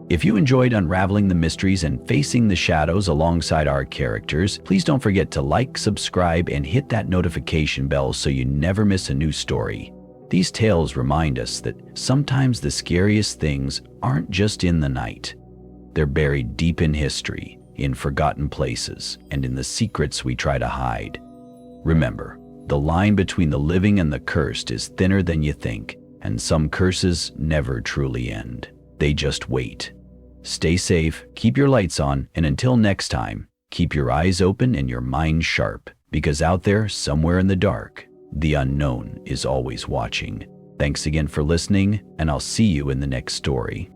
S1: If you enjoyed unraveling the mysteries and facing the shadows alongside our characters, please don't forget to like, subscribe, and hit that notification bell so you never miss a new story. These tales remind us that sometimes the scariest things aren't just in the night. They're buried deep in history, in forgotten places, and in the secrets we try to hide. Remember, the line between the living and the cursed is thinner than you think, and some curses never truly end. They just wait. Stay safe, keep your lights on, and until next time, keep your eyes open and your mind sharp, because out there, somewhere in the dark, the unknown is always watching. Thanks again for listening, and I'll see you in the next story.